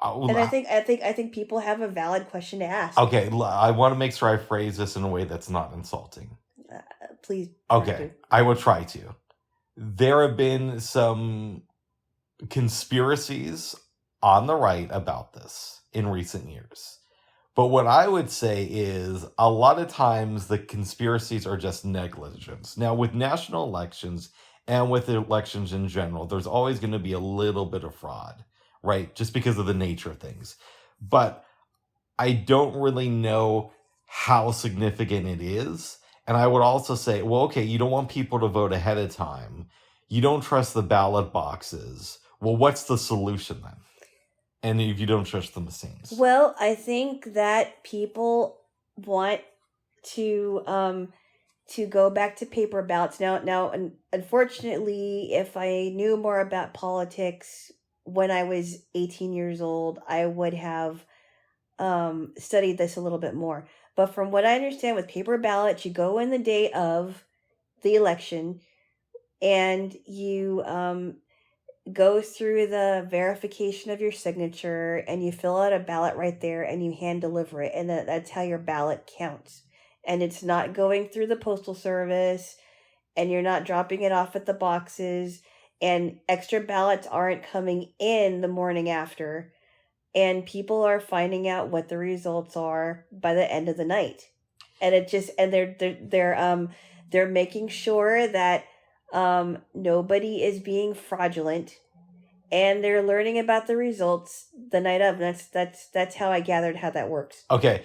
And I think people have a valid question to ask. Okay, I want to make sure I phrase this in a way that's not insulting. Please. Okay, I will try to. There have been some conspiracies on the right about this in recent years. But what I would say is a lot of times the conspiracies are just negligence. Now, with national elections and with elections in general, there's always going to be a little bit of fraud, right? Just because of the nature of things. But I don't really know how significant it is. And I would also say, well, okay, you don't want people to vote ahead of time. You don't trust the ballot boxes. Well, what's the solution then? And if you don't trust the machines? Well, I think that people want to go back to paper ballots now. Unfortunately, if I knew more about politics when I was 18 years old, I would have studied this a little bit more. But from what I understand, with paper ballots, you go in the day of the election, and you go through the verification of your signature, and you fill out a ballot right there, and you hand deliver it, and that's how your ballot counts. And it's not going through the postal service, and you're not dropping it off at the boxes, and extra ballots aren't coming in the morning after, and people are finding out what the results are by the end of the night. And it just, and they're making sure that nobody is being fraudulent, and they're learning about the results the night of. That's how I gathered how that works. Okay,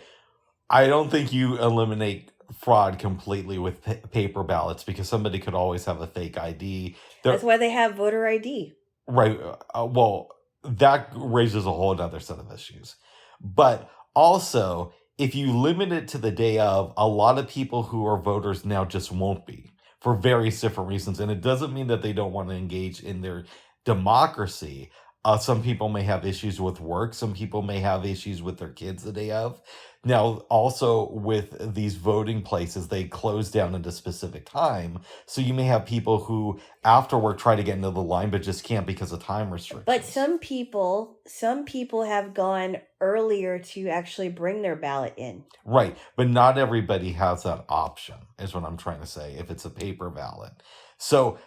I don't think you eliminate fraud completely with paper ballots, because somebody could always have a fake ID. That's why they have voter ID. Right. Well, that raises a whole other set of issues. But also, if you limit it to the day of, a lot of people who are voters now just won't be, for various different reasons. And it doesn't mean that they don't want to engage in their democracy. Some people may have issues with work. Some people may have issues with their kids the day of. Now, also with these voting places, they close down at a specific time. So you may have people who after work try to get into the line, but just can't because of time restrictions. But some people have gone earlier to actually bring their ballot in. Right. But not everybody has that option, is what I'm trying to say, if it's a paper ballot. So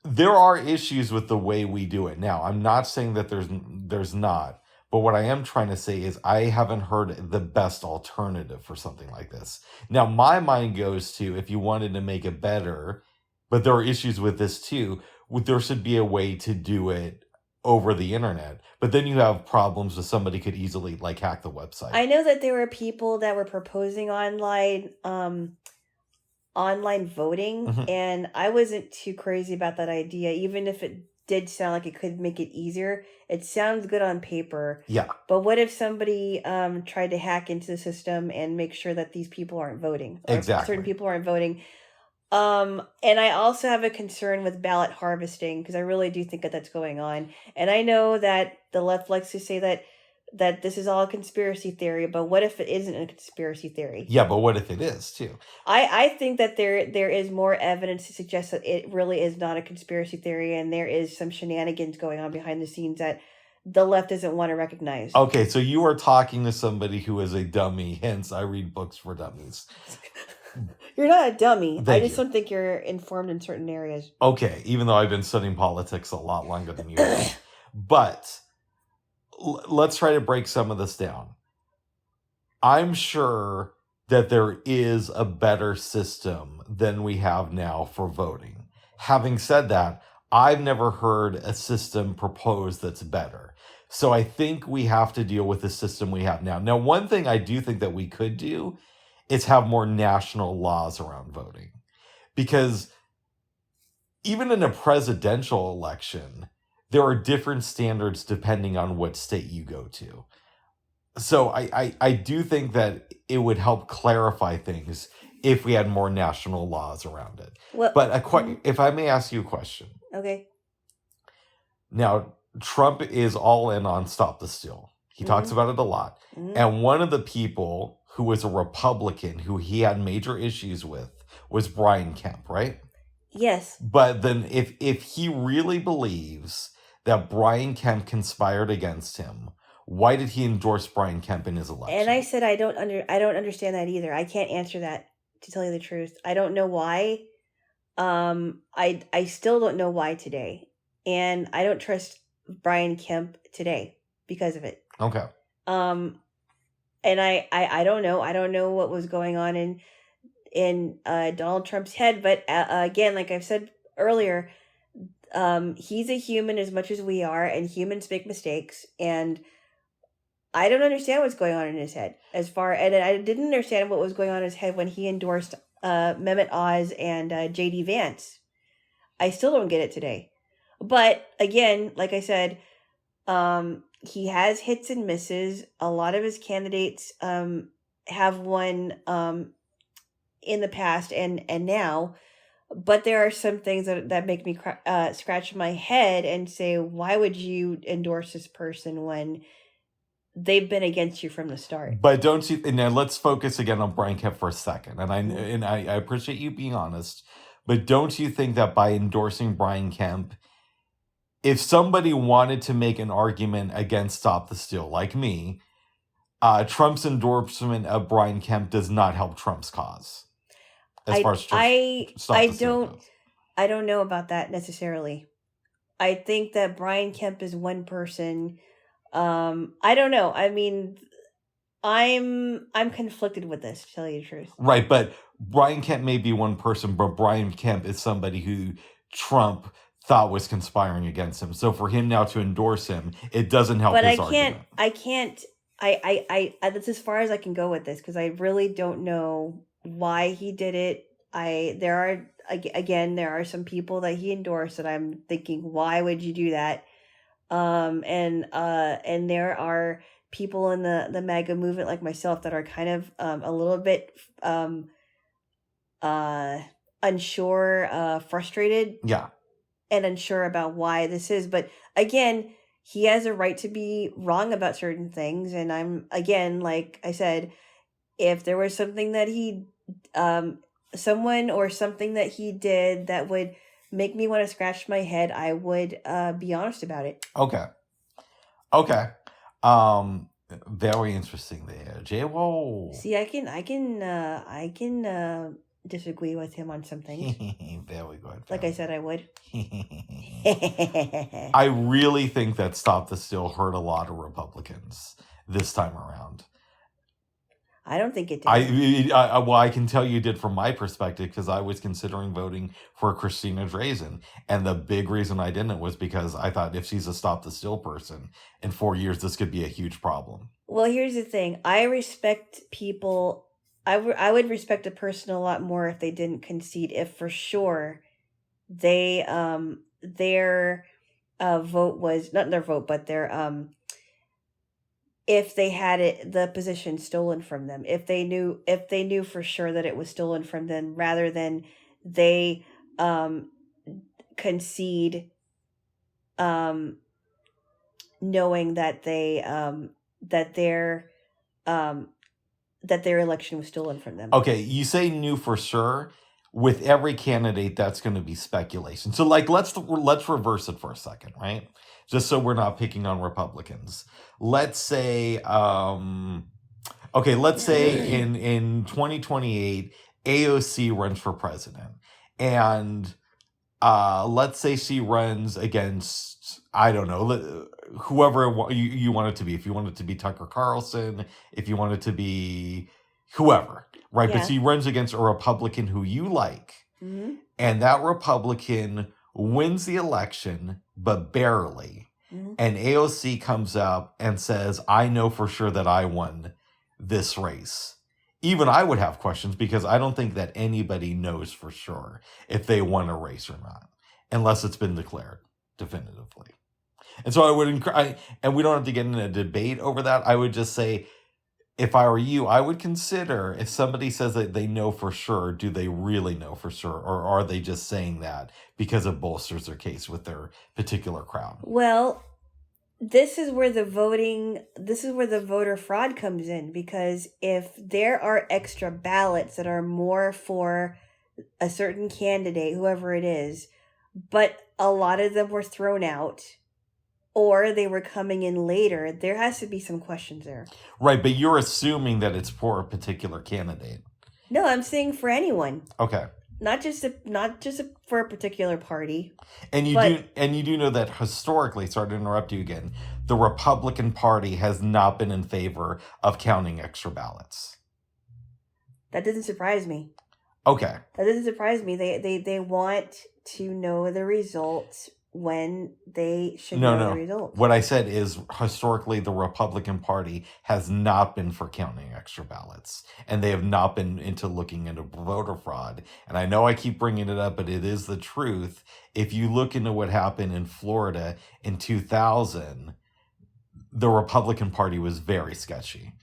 there are issues with the way we do it. Now, I'm not saying that there's not. But what I am trying to say is I haven't heard the best alternative for something like this. Now, my mind goes to, if you wanted to make it better, but there are issues with this too, there should be a way to do it over the internet. But then you have problems with somebody could easily hack the website. I know that there were people that were proposing online voting, Mhm. and I wasn't too crazy about that idea, even if it did sound like it could make it easier. It sounds good on paper. Yeah. But what if somebody tried to hack into the system and make sure that these people aren't voting? Or Exactly. certain people aren't voting. And I also have a concern with ballot harvesting, because I really do think that that's going on. And I know that the left likes to say that this is all a conspiracy theory, but what if it isn't a conspiracy theory? Yeah, but what if it is too? I think that there is more evidence to suggest that it really is not a conspiracy theory, and there is some shenanigans going on behind the scenes that the left doesn't want to recognize. Okay, so you are talking to somebody who is a dummy, hence I read books for dummies. You're not a dummy. Thank I just you. don't think you're informed in certain areas. Okay, even though I've been studying politics a lot longer than you have. But let's try to break some of this down. I'm sure that there is a better system than we have now for voting. Having said that, I've never heard a system proposed that's better. So I think we have to deal with the system we have now. Now, one thing I do think that we could do is have more national laws around voting. Because even in a presidential election, there are different standards depending on what state you go to. So I do think that it would help clarify things if we had more national laws around it. Well, But if I may ask you a question. Okay. Now, Trump is all in on Stop the Steal. He talks about it a lot. And one of the people who was a Republican who he had major issues with was Brian Kemp, right? Yes. But then if he really believes that Brian Kemp conspired against him, why did he endorse Brian Kemp in his election? And I said I don't understand that either. I can't answer that, to tell you the truth. I don't know why. I still don't know why today. And I don't trust Brian Kemp today because of it. Okay. And I don't know. I don't know what was going on in Donald Trump's head, but again, like I've said earlier, he's a human as much as we are, and humans make mistakes, and I don't understand what's going on in his head. And I didn't understand what was going on in his head when he endorsed Mehmet Oz and J.D. Vance. I still don't get it today. But again, like I said, he has hits and misses. A lot of his candidates have won in the past and now. But there are some things that make me scratch my head and say, why would you endorse this person when they've been against you from the start? But don't you? Now let's focus again on Brian Kemp for a second. And I appreciate you being honest. But don't you think that by endorsing Brian Kemp, if somebody wanted to make an argument against Stop the Steal, like me, Trump's endorsement of Brian Kemp does not help Trump's cause? As far as I don't know about that necessarily. I think that Brian Kemp is one person. I don't know. I mean, I'm conflicted with this, to tell you the truth. Right, but Brian Kemp may be one person, but Brian Kemp is somebody who Trump thought was conspiring against him. So for him now to endorse him, it doesn't help his argument. That's as far as I can go with this, because I really don't know why he did it. There are some people that he endorsed that I'm thinking, why would you do that? And there are people in the MAGA movement like myself that are kind of a little bit unsure, frustrated. Yeah. And unsure about why this is. But again, he has a right to be wrong about certain things. And I'm, again, like I said, if there was something that he, someone or something that he did that would make me want to scratch my head, I would be honest about it. Okay. Very interesting there. Jaylo. See, I can disagree with him on some things. Very good. Like I said, I would. I really think that Stop the Steal hurt a lot of Republicans this time around. I don't think it did. I can tell you did from my perspective, because I was considering voting for Christina Drazen. And the big reason I didn't was because I thought if she's a Stop the Steal person, in 4 years, this could be a huge problem. Well, here's the thing. I respect people. I would respect a person a lot more if they didn't concede, if for sure they their vote was not their vote, but their if they had the position stolen from them, if they knew for sure that it was stolen from them, rather than they concede knowing that that their election was stolen from them. Okay, you say knew for sure. With every candidate, that's going to be speculation. So, like, let's reverse it for a second, right? Just so we're not picking on Republicans. Let's say, let's say in 2028, AOC runs for president, and let's say she runs against, I don't know, whoever you want it to be. If you want it to be Tucker Carlson, if you want it to be whoever, right? Yeah. But she runs against a Republican who you like, and that Republican wins the election, but barely. And AOC comes up and says, I know for sure that I won this race. Even I would have questions, because I don't think that anybody knows for sure if they won a race or not, unless it's been declared definitively. And so I would, and we don't have to get in a debate over that. I would just say, if I were you, I would consider, if somebody says that they know for sure, do they really know for sure? Or are they just saying that because it bolsters their case with their particular crowd? Well, this is where the voter fraud comes in, because if there are extra ballots that are more for a certain candidate, whoever it is, but a lot of them were thrown out or they were coming in later, there has to be some questions there. Right, but you're assuming that it's for a particular candidate. No, I'm saying for anyone. Okay. Not just for a particular party. And you do know that historically, sorry to interrupt you again, the Republican Party has not been in favor of counting extra ballots. That doesn't surprise me. Okay. That doesn't surprise me. They want to know the results when they should know the results. What I said is historically the Republican Party has not been for counting extra ballots, and they have not been into looking into voter fraud. And I know I keep bringing it up, but it is the truth. If you look into what happened in Florida in 2000, the Republican Party was very sketchy.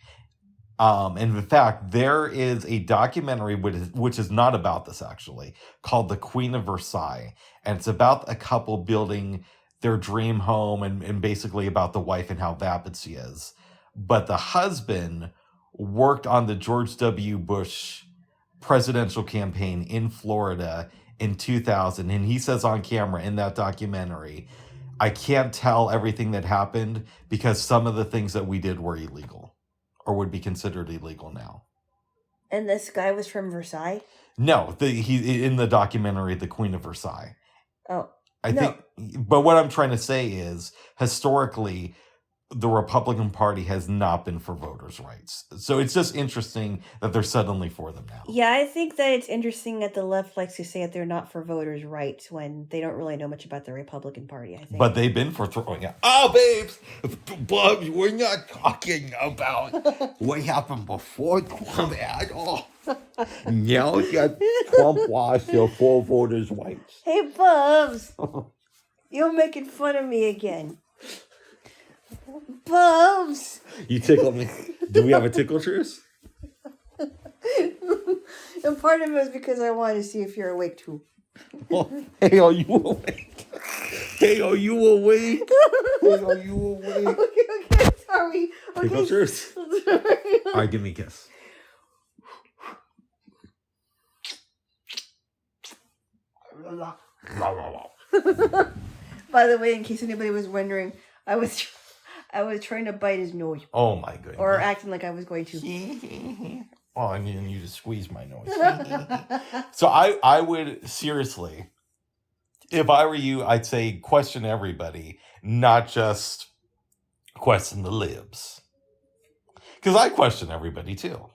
And in fact, there is a documentary which is not about this actually, called The Queen of Versailles. And it's about a couple building their dream home and basically about the wife and how vapid she is. But the husband worked on the George W. Bush presidential campaign in Florida in 2000. And he says on camera in that documentary, I can't tell everything that happened because some of the things that we did were illegal. Or would be considered illegal now. And this guy was from Versailles? No, he in the documentary, The Queen of Versailles. Oh, I think, but what I'm trying to say is, historically, the Republican Party has not been for voters' rights. So it's just interesting that they're suddenly for them now. Yeah, I think that it's interesting that the left likes to say that they're not for voters' rights when they don't really know much about the Republican Party, I think. But they've been for throwing out. Oh, babes! Bubs, we're not talking about what happened before Trump at all. Now that Trump lost their full voters' rights. Hey, Bubs! You're making fun of me again. Bubs! You tickled me. Do we have a tickle truce? And part of it was because I wanted to see if you're awake too. Oh, hey, are you awake? Hey, are you awake? Hey, are you awake? Okay, sorry. Okay. Tickle truce. All right, give me a kiss. By the way, in case anybody was wondering, I was trying to bite his nose. Oh my goodness. Or acting like I was going to. Oh, and you just squeeze my nose. So I would seriously, if I were you, I'd say question everybody, not just question the libs. Because I question everybody too.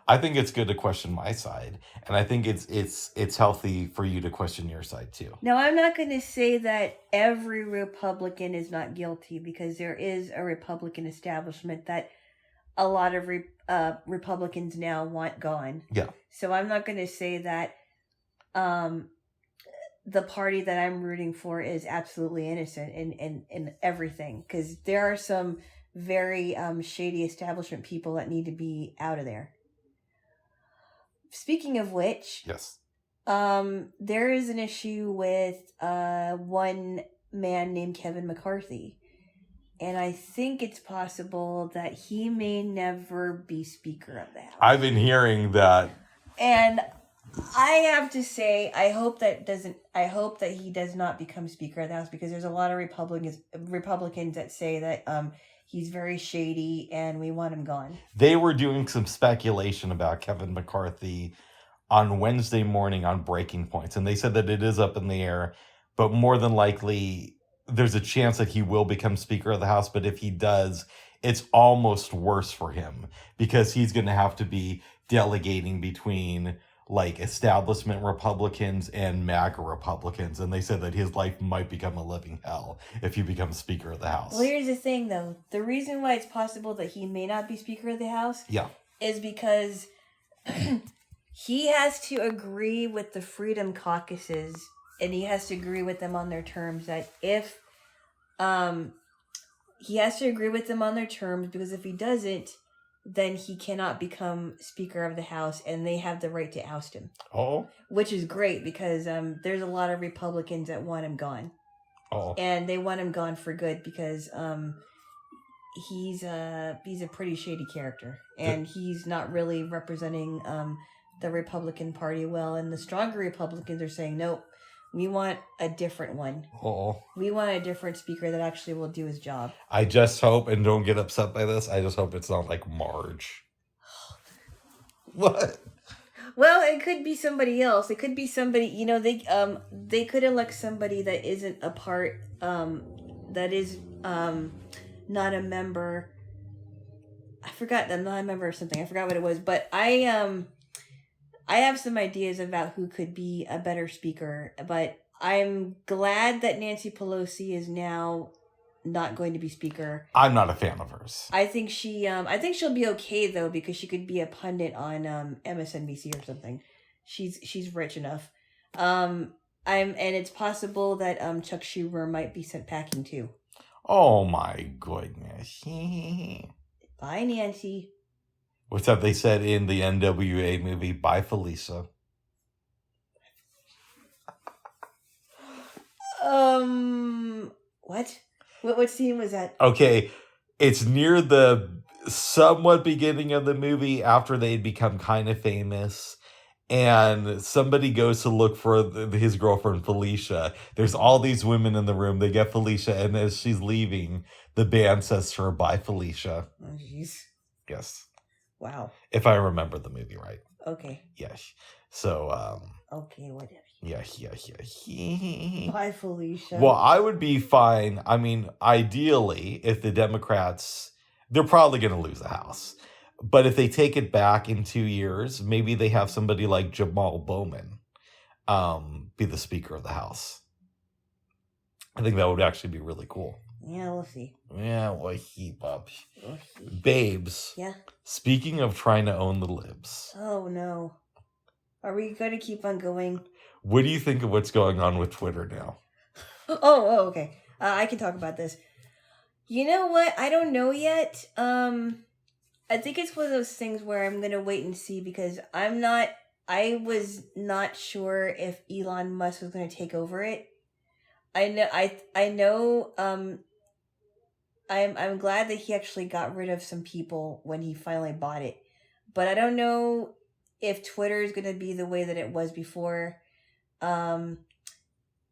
I think it's good to question my side, and I think it's healthy for you to question your side too. Now, I'm not going to say that every Republican is not guilty, because there is a Republican establishment that a lot of Republicans now want gone. Yeah. So I'm not going to say that the party that I'm rooting for is absolutely innocent in everything, because there are some very shady establishment people that need to be out of there. Speaking of which, yes, there is an issue with one man named Kevin McCarthy, and I think it's possible that he may never be Speaker of the House. I've been hearing that, and I have to say, I hope that he does not become Speaker of the House, because there's a lot of Republicans that say that he's very shady and we want him gone. They were doing some speculation about Kevin McCarthy on Wednesday morning on Breaking Points, and they said that it is up in the air, but more than likely there's a chance that he will become Speaker of the House. But if he does, it's almost worse for him, because he's going to have to be delegating between like establishment Republicans and MAGA Republicans. And they said that his life might become a living hell if he becomes Speaker of the House. Well, here's the thing, though. The reason why it's possible that he may not be Speaker of the House is because he has to agree with the Freedom Caucuses, and he has to agree with them on their terms, that if he has to agree with them on their terms, because if he doesn't, then he cannot become Speaker of the House, and they have the right to oust him. Oh. Which is great, because there's a lot of Republicans that want him gone. Oh. And they want him gone for good because he's a pretty shady character, and he's not really representing the Republican Party well. And the stronger Republicans are saying, nope, we want a different one. Oh. We want a different speaker that actually will do his job. I just hope, and don't get upset by this, I just hope it's not like Marge. What? Well, it could be somebody else. It could be somebody, they could elect somebody that isn't a part, that is not a member. I forgot, I'm not a member of something. I forgot what it was, but I have some ideas about who could be a better speaker, but I'm glad that Nancy Pelosi is now not going to be speaker. I'm not a fan of hers. I think she'll be okay though, because she could be a pundit on MSNBC or something. She's rich enough. And it's possible that Chuck Schumer might be sent packing too. Oh my goodness. Bye, Nancy. What's that they said in the NWA movie? Bye, Felicia. What? What scene was that? Okay, it's near the somewhat beginning of the movie after they'd become kind of famous. And somebody goes to look for his girlfriend, Felicia. There's all these women in the room. They get Felicia, and as she's leaving, the band says to her, bye, Felicia. Oh, jeez. Yes. Wow. If I remember the movie right. Okay. Yes. So, okay, whatever. Yeah. Bye, Felicia. Well, I would be fine. I mean, ideally, if the Democrats, they're probably going to lose the House. But if they take it back in 2 years, maybe they have somebody like Jamal Bowman be the Speaker of the House. I think that would actually be really cool. Yeah, we'll see. Yeah, well, heap up. We'll see. Babes. Yeah? Speaking of trying to own the libs. Oh, no. Are we going to keep on going? What do you think of what's going on with Twitter now? Oh, okay. I can talk about this. You know what? I don't know yet. I think it's one of those things where I'm going to wait and see, because I was not sure if Elon Musk was going to take over it. I'm glad that he actually got rid of some people when he finally bought it. But I don't know if Twitter is going to be the way that it was before. And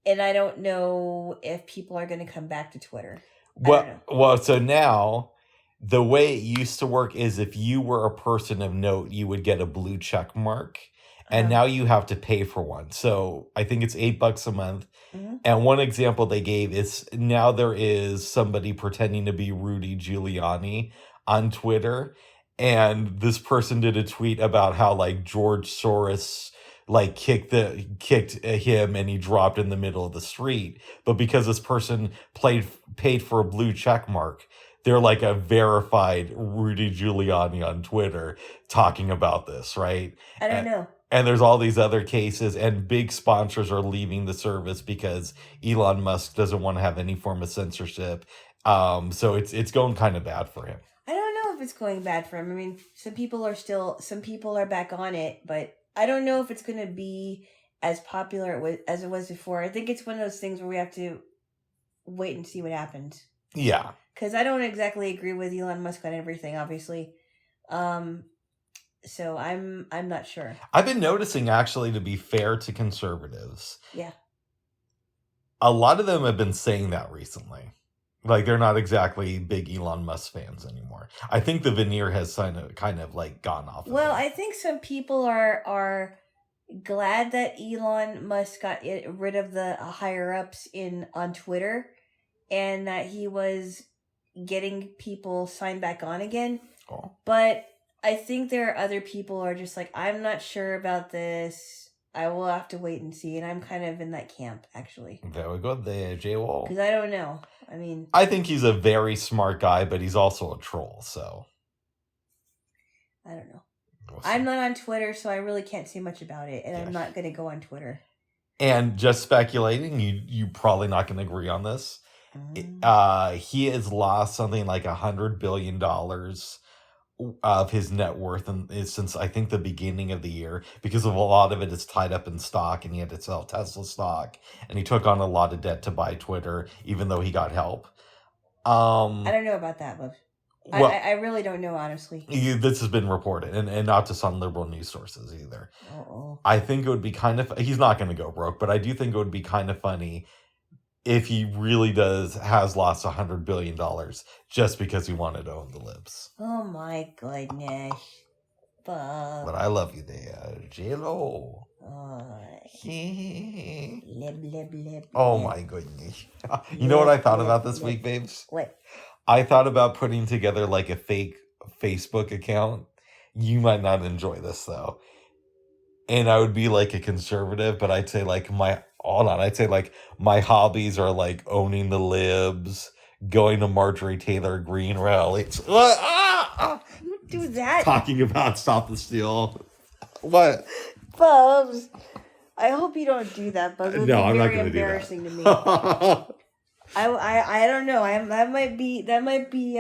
I don't know if people are going to come back to Twitter. Well, so now the way it used to work is if you were a person of note, you would get a blue check mark. And now you have to pay for one. So I think it's $8 a month. Mm-hmm. And one example they gave is now there is somebody pretending to be Rudy Giuliani on Twitter. And this person did a tweet about how like George Soros like kicked him and he dropped in the middle of the street. But because this person paid for a blue check mark, they're like a verified Rudy Giuliani on Twitter talking about this, right? I don't know. And there's all these other cases, and big sponsors are leaving the service because Elon Musk doesn't want to have any form of censorship. So it's going kind of bad for him. I don't know if it's going bad for him. I mean, some people are back on it, but I don't know if it's going to be as popular as it was before. I think it's one of those things where we have to wait and see what happens. Yeah. Because I don't exactly agree with Elon Musk on everything, obviously. So I'm not sure. I've been noticing, actually, to be fair to conservatives. Yeah. A lot of them have been saying that recently. Like, they're not exactly big Elon Musk fans anymore. I think the veneer has kind of like gone off. Well, I think some people are glad that Elon Musk got rid of the higher ups on Twitter, and that he was getting people signed back on again. Oh. But I think there are other people who are just like, I'm not sure about this. I will have to wait and see. And I'm kind of in that camp, actually. Very good there, Jaylo. Because I don't know. I mean, I think he's a very smart guy, but he's also a troll, so. I don't know. I'm not on Twitter, so I really can't say much about it. And I'm not going to go on Twitter. And just speculating, you're probably not going to agree on this. He has lost something like $100 billion of his net worth and since I think the beginning of the year, because of a lot of it is tied up in stock, and he had to sell Tesla stock, and he took on a lot of debt to buy Twitter, even though he got help. I don't know about that, but Well, I really don't know, honestly. This has been reported, and not just on liberal news sources either. Uh-oh. I think it would be kind of, he's not going to go broke, but I do think it would be kind of funny if he really has lost $100 billion just because he wanted to own the libs. Oh my goodness. But I love you there, Jaylo. Lib. Oh my goodness. You know what I thought about this week, babes? What? I thought about putting together like a fake Facebook account. You might not enjoy this though. And I would be like a conservative, but I'd say like my hobbies are like owning the libs, going to Marjorie Taylor Greene rallies. Don't do that. Talking about Stop the Steal. What? Bubs. I hope you don't do that, Bubs. It would No, be I'm not very going to do that. embarrassing to me. I don't know. That might be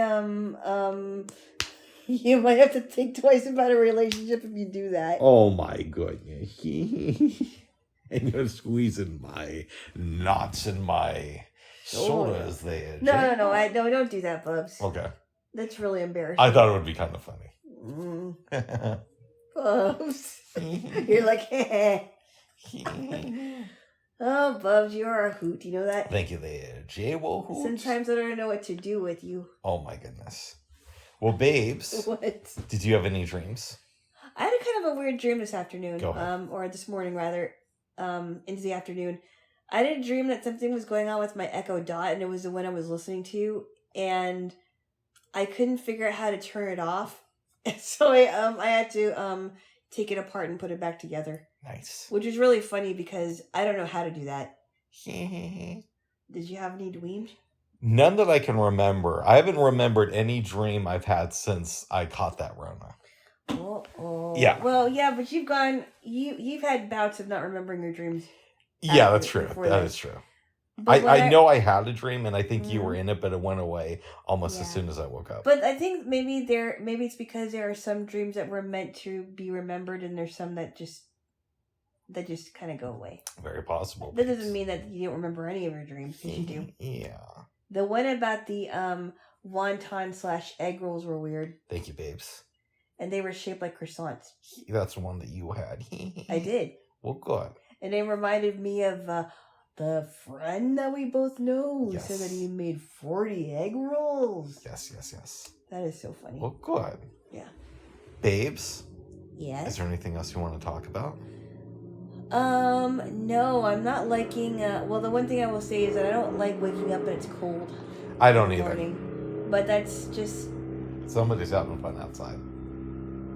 you might have to think twice about a relationship if you do that. Oh my goodness. And you're squeezing my knots in my sodas there. No, don't do that, Bubs. Okay. That's really embarrassing. I thought it would be kind of funny. Bubs. You're like, oh, Bubs, you're a hoot. You know that? Thank you there, Jaylo. Sometimes I don't know what to do with you. Oh my goodness. Well, babes. What? Did you have any dreams? I had a kind of a weird dream this afternoon. Go ahead. Or this morning rather, into the afternoon. I had a dream that something was going on with my Echo Dot, and it was the one I was listening to, and I couldn't figure out how to turn it off. And so I had to take it apart and put it back together. Nice. Which is really funny because I don't know how to do that. Did you have any dreams? None that I can remember. I haven't remembered any dream I've had since I caught that Rona. Oh. Yeah. Well, yeah, but you've had bouts of not remembering your dreams. Yeah, that's true. That is true. I know I had a dream, and I think you were in it, but it went away almost as soon as I woke up. But I think maybe it's because there are some dreams that were meant to be remembered, and there's some that just kind of go away. Very possible. That doesn't mean that you don't remember any of your dreams, because you do. Yeah. The one about the wonton/egg rolls were weird. Thank you, babes. And they were shaped like croissants. That's one that you had. I did. Well, good. And they reminded me of the friend that we both know who said that he made 40 egg rolls. Yes. That is so funny. Well, good. Yeah. Babes? Yes? Is there anything else you want to talk about? No, I'm not liking, well, the one thing I will say is that I don't like waking up and it's cold. I don't either. Morning. But that's just... Somebody's having fun outside.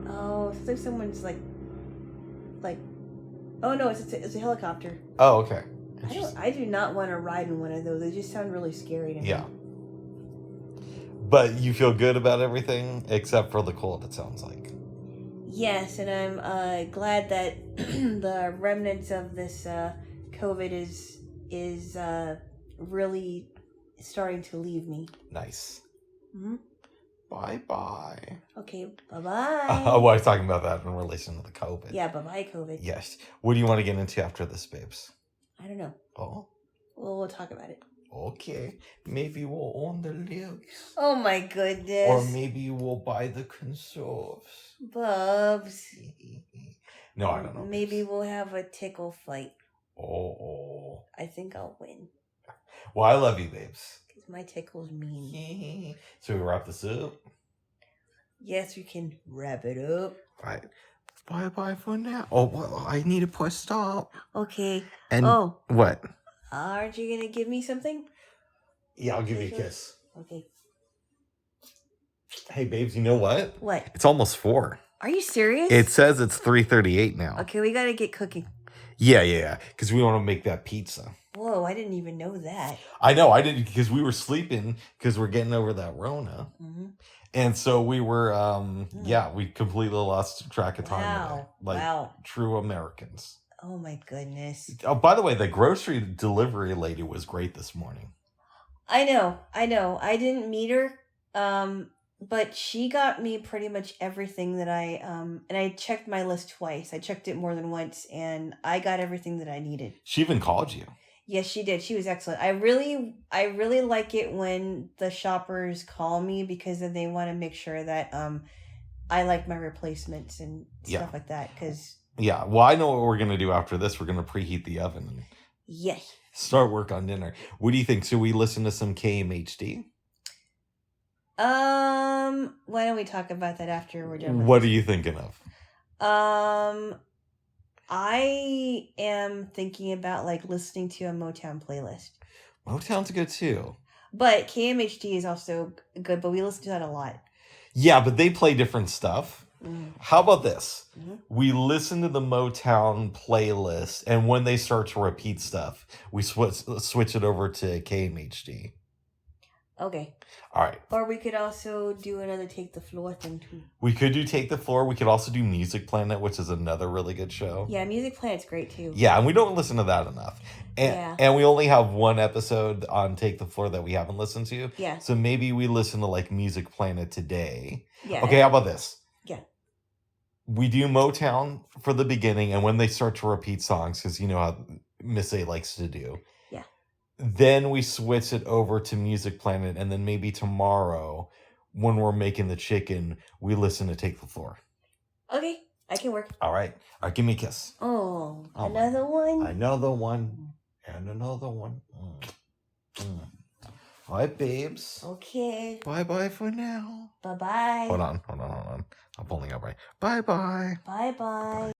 Oh, it's like someone's like, oh no, it's a helicopter. Oh, okay. I do not want to ride in one of those. They just sound really scary to me. Yeah. But you feel good about everything except for the cold, it sounds like. Yes, and I'm glad that the remnants of this COVID is really starting to leave me. Nice. Mm-hmm. Bye-bye. Okay, bye-bye. I was talking about that in relation to the COVID. Yeah, bye-bye, COVID. Yes. What do you want to get into after this, babes? I don't know. Oh? Well, we'll talk about it. Okay. Maybe we'll own the lips. Oh my goodness. Or maybe we'll buy the conserves. Bubs. No, I don't know. Maybe we'll have a tickle fight. Oh. I think I'll win. Well, I love you, babes. Because my tickle's mean. So we wrap this up? Yes, we can wrap it up. All right. Bye-bye for now. Oh, well, I need to push stop. Okay. And what? Aren't you going to give me something? Yeah, I'll give you a kiss. Okay. Hey, babes, you know what? What? It's almost 4. Are you serious? It says it's 3:38 now. Okay, we got to get cooking. Yeah. Because we want to make that pizza. Whoa, I didn't even know that. I know, I didn't, because we were sleeping because we're getting over that Rona. Mm-hmm. And so we were, we completely lost track of time today. Like true Americans. Oh my goodness. Oh, by the way, the grocery delivery lady was great this morning. I know. I didn't meet her, But she got me pretty much everything that and I checked my list twice. I checked it more than once, and I got everything that I needed. She even called you. Yes, she did. She was excellent. I really like it when the shoppers call me, because then they want to make sure that I like my replacements and stuff like that. Because yeah, well, I know what we're gonna do after this. We're gonna preheat the oven and yes, start work on dinner. What do you think? Should we listen to some KMHD? why don't we talk about that after we're done with What this? are you thinking of? I am thinking about like listening to a Motown playlist. Motown's good too. But KMHD is also good, but we listen to that a lot. Yeah, but they play different stuff. Mm. How about this? Mm-hmm. We listen to the Motown playlist, and when they start to repeat stuff, we switch it over to KMHD. Okay. All right. Or we could also do another Take the Floor thing too. We could do Take the Floor. We could also do Music Planet, which is another really good show. Yeah, Music Planet's great too. Yeah, and we don't listen to that enough. And we only have one episode on Take the Floor that we haven't listened to. Yeah. So maybe we listen to like Music Planet today. Yeah. Okay, how about this? Yeah. We do Motown for the beginning, and when they start to repeat songs, because you know how Miss A likes to do. Yeah. Then we switch it over to Music Planet, and then maybe tomorrow, when we're making the chicken, we listen to Take the Floor. Okay, I can work. All right, give me a kiss. Oh another one? Another one, and another one. Bye, babes. Okay. Bye-bye for now. Bye-bye. Hold on. I'm pulling up right. Bye-bye. Bye-bye.